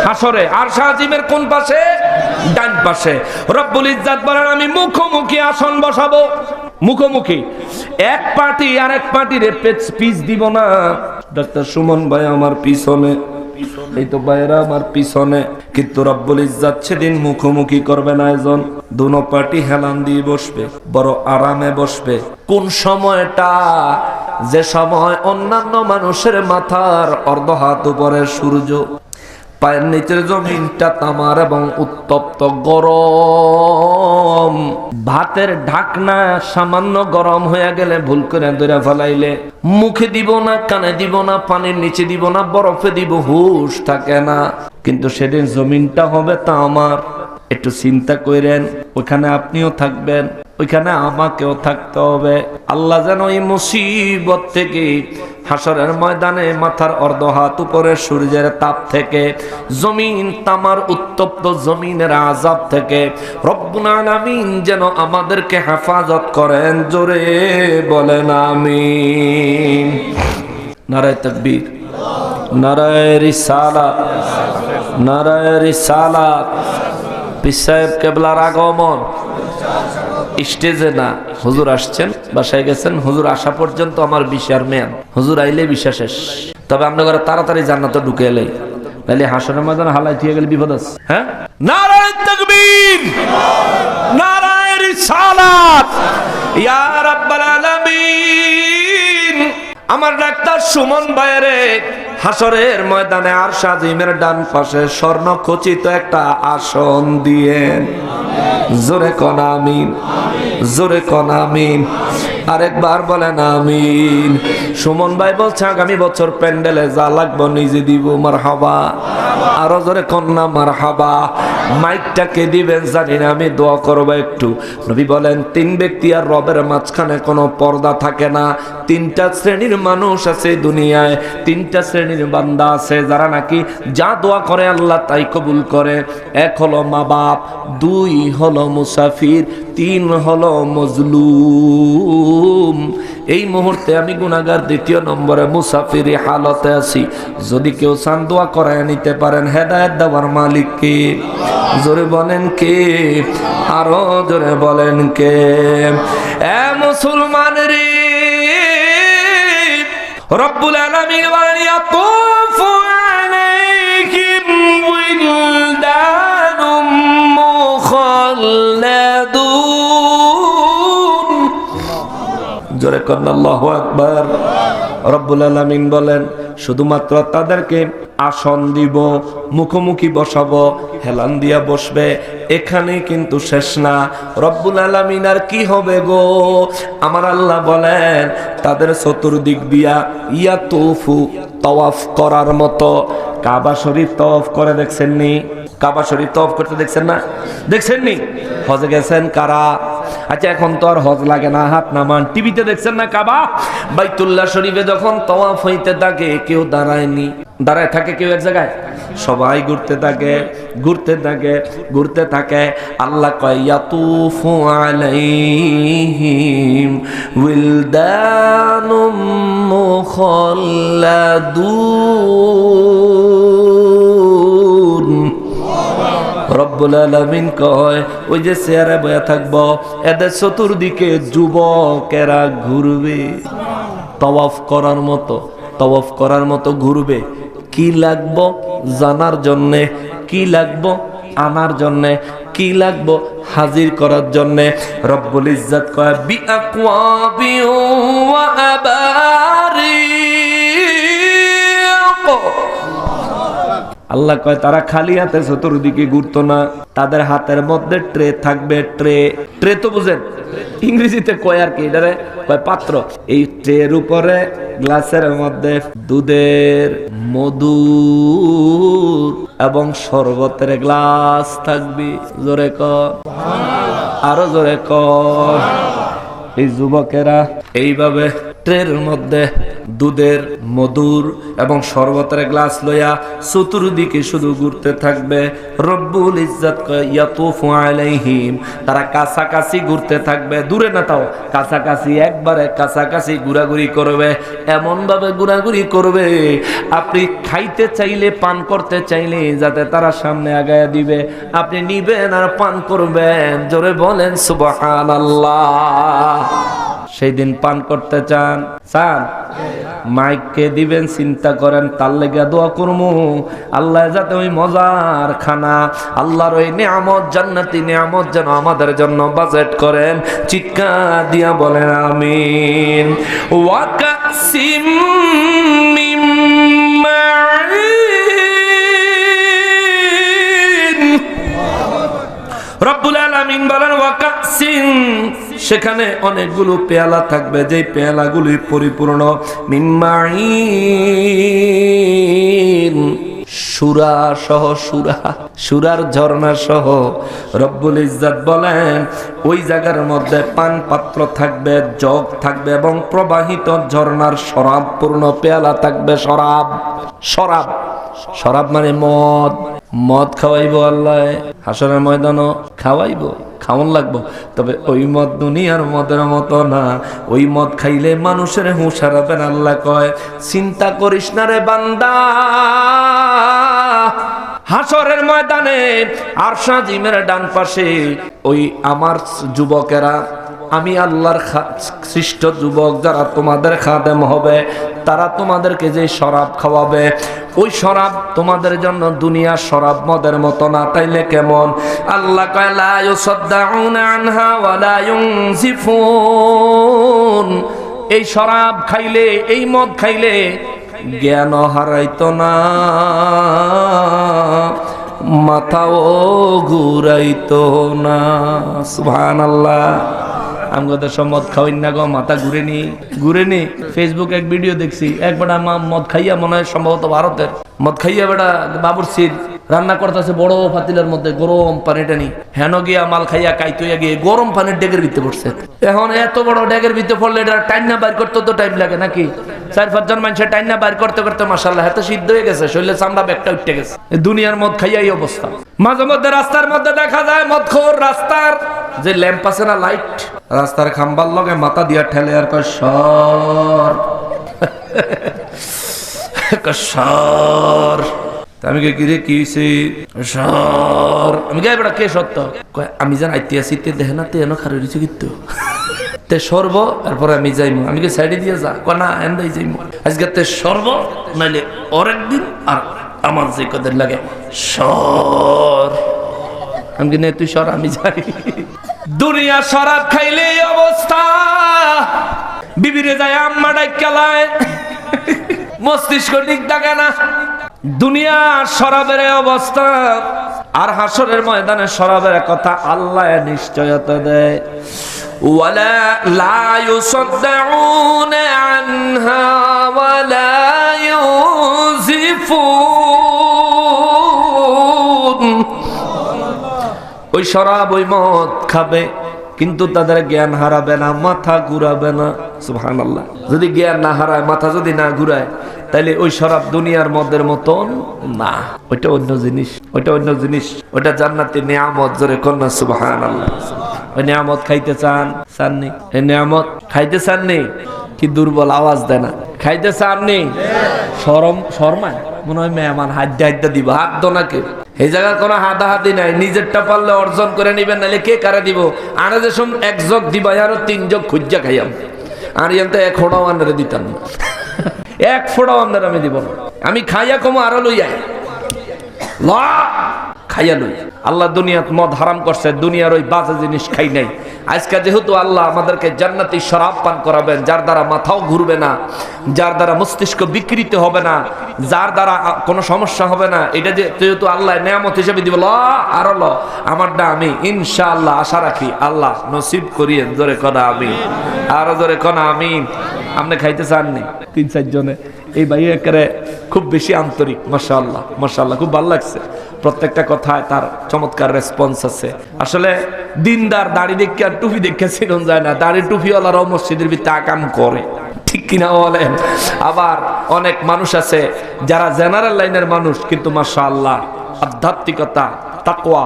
হাসরে। আরশে আজিমের কোন পাশে? ডান পাশে। রব্বুল ইজ্জত বলেন আমি মুখোমুখি আসন বসাবো। মুখোমুখি, এক পার্টি আর এক পার্টির পিছ দিব না। ডাক্তার সুমন ভাই আমার পিছনে, এই তো ভাইরা আমার পিছনে। কিন্তু রব্বুল ইজ্জত সেদিন মুখোমুখি করবে না এজন, দুনো পার্টি হেলান দিয়ে বসবে, বড় আরামে বসবে। কোন সময়টা? যে সময় অন্যান্য মানুষের মাথার অর্ধ হাত উপরে সূর্য, পায়ের নিচের জমিনটা তামার এবং উত্তপ্ত গরম। ভাতের ঢাকনা সামান্য গরম হয়ে গেলে ভুল করে ধরে ফেলাইলে মুখে দিব না, কানে দিব না, পানির নিচে দিব না, বরফে দিব, হুঁশ থাকে না। কিন্তু সেদিন জমিনটা হবে তামার। একটু চিন্তা করেন, ওখানে আপনিও থাকবেন, ওইখানে আমাকেও থাকতে হবে। আল্লাহ যেন এই মুসিবত থেকে, হাসরের ময়দানে মাথার অর্ধ হাত উপরে সূর্যের তাপ থেকে, জমিন তামার উত্তপ্ত জমিনের আযাব থেকে রব্বুল আলামিন যেন আমাদেরকে হেফাজত করেন। জোরে বলেন আমিন। নারায়ে তাকবীর, নারায়ে রিসালাত, নারায়ে রিসালাত। পীর সাহেব কেবলার আগমন স্টেজে না, হুজুর আসছেন, বাসায় গেছেন। হুজুর আসা পর্যন্ত আমার বিশার মেয়াদ, হুজুর আইলে বিশা শেষ। তবে আমরা ঘরে তাড়াতাড়ি জান্নাতে ঢুকে এলে, তাহলে হাসরের ময়দানে হালাই দিয়ে গেলে বিপদ আছে। হ্যাঁ, নারায়ে তাকবীর, নারায়ে রিসালাত। ইয়া রাব্বাল আলামিন। আমার ডাক্তার সুমন ভাইরে হাসরের ময়দানে আরশে আজিমের ডান পাশে স্বর্ণ খচিত একটা আসন দিয়েন। জোরে কোন আমিন, জোরে কোন আমিন। আরেকবার বলেন আমিন। সুমন ভাই বলছে আগামী বছর প্যান্ডেলে যা লাগবে নিজে দিব। মারহাবা। আরো জোরে কন্যা মারহাবা। মাইকটাকে দিবেন জানি না, আমি দোয়া করবো একটু। নবী বলেন 3 ব্যক্তি আর রবের মাঝখানে কোনো পর্দা থাকে না। 3টা শ্রেণীর মানুষ আছে দুনিয়ায়, 3টা শ্রেণীর বান্দা আছে যারা নাকি যা দোয়া করে আল্লাহ তাই কবুল করে। 1 হলো মা বাপ, 2 হলো মুসাফির, 3 হলো মজলুম। এই মুহূর্তে আমি গুনাহগার 2 নম্বরে মুসাফিরি হালতে আছি। যদি কেউ চান দোয়া করায় নিতে পারেন। হেদায়েত দেওয়ার মালিক কে? জোরে বলেন কে? আরো জোরে বলেন কে? এ মুসলমান রে, রব্বুল আলামিন বলেন ইয়াতুফু আলাইহিম উইলদানুম মুখাল্লাদুন। জোরে কোন আল্লাহু আকবার। রব্বুল আলামিন বলেন শুধুমাত্র তাদেরকে আসন দিব, মুখোমুখি বসাবো, হেলান দিয়া বসবে। এখানে কিন্তু শেষ না। রব্বুল আলামিন আর কি হবে গো? আমার আল্লাহ বলেন তাদের চতুর্দিক দিয়া ইয়াতুফু, তাওয়াফ করার মতো। কাবা শরীফ তাওয়াফ করে দেখছেন নি? কাবা শরীফ তাওয়াফ করতে দেখছেন না? দেখছেন নি? হজে গেছেন কারা? আচ্ছা এখন তো আর হজ লাগে না, হাত নামান। টিভিতে দেখছেন না কাবা? বাইতুল্লাহ শরীফে যখন তাওয়াফ হইতে থাকে কেউ দাঁড়ায়নি, দাঁড়ায় থাকে কেউ এক জায়গায়, সবাই ঘুরতে থাকে, ঘুরতে থাকে, ঘুরতে থাকে। আল্লাহ কয় ইয়াতুফু আলাইহিম উইলদানুম মুখ মুখাল্লাদুন। রব্বুল আলামিন কয় ওই যে চেয়ারে বয়া থাকবো, এদের চতুর্দিকে যুবকেরা ঘুরবে, তওয়াফ করার মতো ঘুরবে। কি লাগবো জানার জন্যে, কি লাগবো আনার জন্যে, কি লাগবো হাজির করার জন্যে। রব্বুল ইজ্জত কয় বিআকওয়াবি ওয়া আবারিক। আল্লাহ কয় তারা খালি হাতে চতুর্দিকে ঘুরতো না, তাদের হাতের মধ্যে ট্রে থাকবে। ট্রে তো বুঝেন, ইংরেজিতে কয় আর কি, এটারে কয় পাত্র। এই ট্রের উপরে গ্লাসের মধ্যে দুধের, মধুর এবং শরবতের গ্লাস থাকবে। জোরে কর, আরো জোরে কর। এই যুবকেরা এইভাবে ট্রের মধ্যে দুধের, মধুর এবং শরবতের গ্লাস লইয়া চতুর্দিকে শুধু ঘুরতে থাকবে। রব্বুল ইজ্জত কয় ইয়াতুফু আলাইহিম, তারা কাছাকাছি ঘুরতে থাকবে, দূরে না তাও কাছাকাছি, একবারে কাছাকাছি ঘোরাঘুরি করবে। এমন ভাবে ঘোরাঘুরি করবে আপনি খাইতে চাইলে, পান করতে চাইলে যাতে তারা সামনে আগায়া দিবে, আপনি নিবেন আর পান করবেন। জোরে বলেন সুবহানাল্লাহ। সেই দিন পান করতে চান মাইককে দিবেন, চিন্তা করেন তার লেগে দোয়া করমু আল্লাহ যাতে ওই মজার খানা, আল্লাহর ওই নিয়ামত, জান্নাতি নিয়ামত যেন আমাদের জন্য বাজেট করেন। চিৎকার দিয়া বলেন আমিন। ওয়া কাসিম মিন মাইন। রব্বুল আলামিন বলেন ওয়া কাসিম, সেখানে অনেকগুলো পেয়ালা থাকবে, যে পেয়ালাগুলি পরিপূর্ণ মিন মাইন, সুরা সহ, সুরার ঝর্ণা সহ। রব্বুল ইজ্জত বলেন ওই জায়গার মধ্যে পান পাত্র থাকবে, জগ থাকবে এবং প্রবাহিত ঝর্ণার শরাব পূর্ণ পেয়ালা থাকবে। শরাব মানে মদ খাওয়াইবো আল্লাহ, হাসরের ময়দানও খাওয়াইবো, খাওয়ান লাগবো। তবে ওই মদ দুনিয়ার মদের মতো না, ওই মদ খাইলে মানুষের হুঁশ হারাবে না। আল্লাহ কয় চিন্তা করিস না রে বান্দা, হাসরের ময়দানে আরশ আজিমের ডান পাশে ওই আমার যুবকেরা, আমি আল্লাহর সৃষ্ট যুবক যারা তোমাদের খাদেম হবে, তারা তোমাদেরকে যে শরাব খাওয়াবে, ওই শরাব তোমাদের জন্য দুনিয়ার শরাব মদের মতো না। তাইলে কেমন? আল্লাহ কয় লা ইউসাদ্দাউনা আনহা ওয়া লা ইউনজিফুন। এই শরাব খাইলে, এই মদ খাইলে জ্ঞান হারাইতো না, মাথাও ঘুরাইতো না। সুবহানাল্লাহ। আমাদের সব মদ খাওয়াই না গো, মাথা ঘুরে নি। ফেসবুক এক ভিডিও দেখছি, একবার মদ খাইয়া, মনে হয় সম্ভবত ভারতের, মদ খাইয়া বেটা বাবুরচির রান্না করতেছে বড় পাতিলের মধ্যে, গরম পানি টানি, হেন গিয়া মাল খাইয়া কাইতইয়া গিয়ে গরম পানির ডেকের ভিতরে পড়ছে। এখন এত বড় ডেকের ভিতরে পড়লে এটা টাইনা বাইর করতে তো টাইম লাগে নাকি? 4-5 মানুষের টাইনা বাইর করতে করতে মাশাআল্লাহ এত সিদ্ধ হয়ে গেছে, শরীরে চামড়া ব্যাগটা উঠে গেছে। দুনিয়ার মদ খাইয়া এই অবস্থা। মাঝে মধ্যে রাস্তার মধ্যে দেখা যায় মদখোর, রাস্তার যে ল্যাম্প আছে না, লাইট, রাস্তার খাম্বার লগে মাথা দিয়া ঠেলে আর কয় সর সর। আমি কি রে, কি হইছে? সর। আমি গাই বেড়া কে সত্য? আমি জান আইতে আসি, তে দেখে না, তে এনো খারে রয়েছে কিন্তু তে সরব, এরপরে আমি যাইমু। আমি কি সাইডে দিয়ে যা, না এন্দাই যাইমু আজকে, তে সরব নাইলে অরেক দিন আর আমার যে কদের লাগে সর। আমি কি নে তুই সর, আমি যাই। দুনিয়া শরাব খাইলে এই অবস্থা। বিবিরে যায় আম্মা ডাইকালায়, মস্তিষ্ক ঠিক থাকে না। দুনিয়া শরাবের অবস্থা, আর হাসরের ময়দানে শরাবের কথা আল্লাহ নিশ্চয়তা দেয়। ওয়ালা লা ইউসাদ্দাউনা আনহা ওয়ালা ইউজিফুন। ওই শরাব, ওই মদ খাবে, কিন্তু তাদের জ্ঞান হারাবে না, মাথা ঘুরাবে না। সুবহানাল্লাহ। যদি জ্ঞান না হারায়, মাথা যদি না ঘুরায়, তাইলে ওই শরাব দুনিয়ার মদের মতন না, ওইটা অন্য জিনিস, ওইটা অন্য জিনিস, ওইটা জান্নাতি নিয়ামত। জোরে কন্যা সুবহানাল্লাহ। ওই নিয়ামত খাইতে চাননি? এই নিয়ামত খাইতে চাননি? কি দুর্বল, আওয়াজ দেয় না। খাইতে চাননি? শরমায় মনে হয় মেহমান হাড্ডা দিব, হাত দো না কেউ। এই জায়গায় কোনো হাতাহাতি নাই, নিজেরটা পারলে অর্জন করে নিবেন, নাহলে কে কারে দিব। আরে যে সব এক জগ দিবা আরো 3 জগ খুঁজা খাইয়াম, আর ইয়ান তো 1 ফোঁটাও আন্ডারে দিতাম না। 1 ফোঁটাও আন্ডারে আমি দিব না। আমি খাইয়া কমো আরো লই আই খাইয়া লই। আল্লাহ দুনিয়াত মদ হারাম করছে, দুনিয়ার ওই বাজে জিনিস খাই নাই। আজকে যেহেতু আল্লাহ আমাদেরকে জান্নাতি শরাব পান করাবেন, যার দ্বারা মাথাও ঘুরবে না, যার দ্বারা মস্তিষ্ক বিকৃত হবে না, যার দ্বারা কোনো সমস্যা হবে না, এটা যেহেতু আল্লাহ নেয়ামত হিসেবে দিব, আরো আমারটা আমি ইনশাআল্লাহ আশা রাখি আল্লাহ নসিব করিয়ে। জোরে কনা আমিন, আরো জোরে কনা আমিন। আপনি খাইতে চাননি? 3-4 জনে এই ভাই একেবারে খুব বেশি আন্তরিক, মাশাআল্লাহ মাশাআল্লাহ, খুব ভালো লাগছে। প্রত্যেকটা কথায় তার চমৎকার রেসপন্স আছে। আসলে দিনদার দাড়ি দেখে আর টুপি দেখে চিনন যায় না। দাড়ি টুপিওয়ালারাও মসজিদের ভিতরে আকাম করে, ঠিক কিনা বলেন? আবার অনেক মানুষ আছে যারা জেনারেল লাইনের মানুষ, কিন্তু মাশাআল্লাহ আধ্যাত্মিকতা, তাকওয়া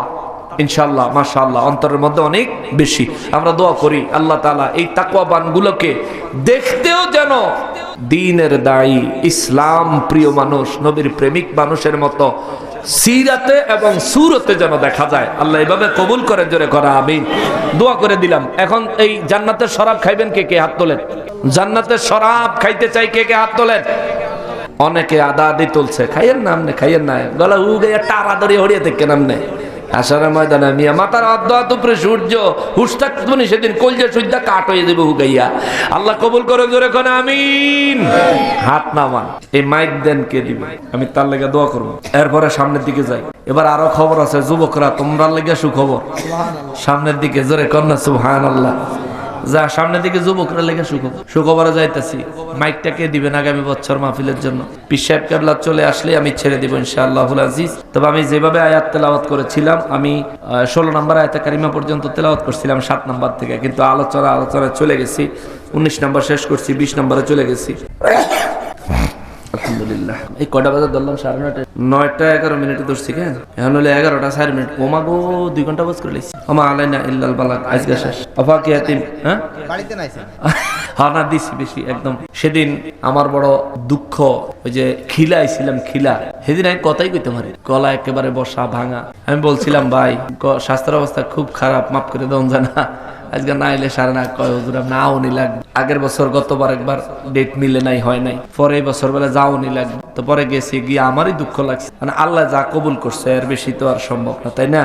ইনশাআল্লাহ মাশাআল্লাহ অন্তরের মধ্যে অনেক বেশি। আমরা দোয়া করি আল্লাহ তাআলা এই তাকওয়াবান গুলোকে দেখতেও যেন দ্বীনের দায়ী, ইসলাম প্রিয় মানুষ, নবীর প্রেমিক মানুষের মতো সিরাতে এবং সুরতে যেন দেখা যায়। আল্লাহ এভাবে কবুল করে, জোরে করা আমিন। দোয়া করে দিলাম। এখন এই জান্নাতের শরাব খাইবেন কে কে? হাত তোলেন। জান্নাতের শরাব খাইতে চাই কে কে? হাত তোলেন। অনেকে আদা আদি তুলছে। খাইয়েন না, আপনি খাইয়েন না। গলা উগে টারা ধরে হরিয়ে থেকে নামনে আসার ময়দানে মিয়া মাথার অর্ধ উপরে সূর্য হুশ থাকতো সেদিন কলজা সুদ্ধা কাট হয়ে যাবে হুগাইয়া। আল্লাহ কবুল করে, জোরে কোন আমিন। হাত নামান। এই মাইক দেন কে দিবে? আমি তার লেগে দোয়া করবো। এরপরে সামনের দিকে যাই। এবার আরো খবর আছে, যুবকরা তোমরা লেগে সুখবর। সামনের দিকে জোরে কন্যা সুবহানাল্লাহ। যা সামনের দিকে যুবকরা লেগে সুখবরে যাইতেছি। মাইকটা কে দিবেন আগামী বছর মাহফিলের জন্য? পীর সাহেব কেবলা চলে আসলে আমি ছেড়ে দিব ইনশাআল্লাহুল আজিজ। তবে আমি যেভাবে আয়াত তেলাওয়াত করেছিলাম, আমি 16 নম্বর আয়াতে কারিমা পর্যন্ত তেলাওয়াত করছিলাম 7 নম্বর থেকে, কিন্তু আলোচনায় চলে গেছি। 19 নম্বর শেষ করছি, 20 নম্বরে চলে গেছি। আলহামদুলিল্লাহ। এই কয়টা বাজে ধরলাম? 9:30। 9:11 ধরছি কেন? এখন হলে 11টা 4 মিনিট। ওমা গো 2 ঘন্টা বাজ করে লাইছি। ওমা আলাইনা ইল্লাল বালাগ। আজকে শেষ। আফা কি আতিম? হ্যাঁ বাড়িতে নাইছেন? হ্যাঁ না দিছি বেশি একদম। সেদিন আমার বড় দুঃখ, ওই যে খিলাইছিলাম, খিলা সেদিন আমি কথাই কইতে পারি, গলা একেবারে বসা ভাঙা। আমি বলছিলাম ভাই স্বাস্থ্যের অবস্থা খুব খারাপ, মাফ করে দেন জানা। আজকে না এলে সারা না কয় হুজুর নাও নি লাগবে। আগের বছর গতবার একবার ডেট মিলে নাই, হয় নাই। পরে এই বছর বেলা যাও নি লাগবে। তো পরে গেছি, গিয়ে আমারই দুঃখ লাগছে। মানে আল্লাহ যা কবুল করছে এর বেশি তো আর সম্ভব না, তাই না?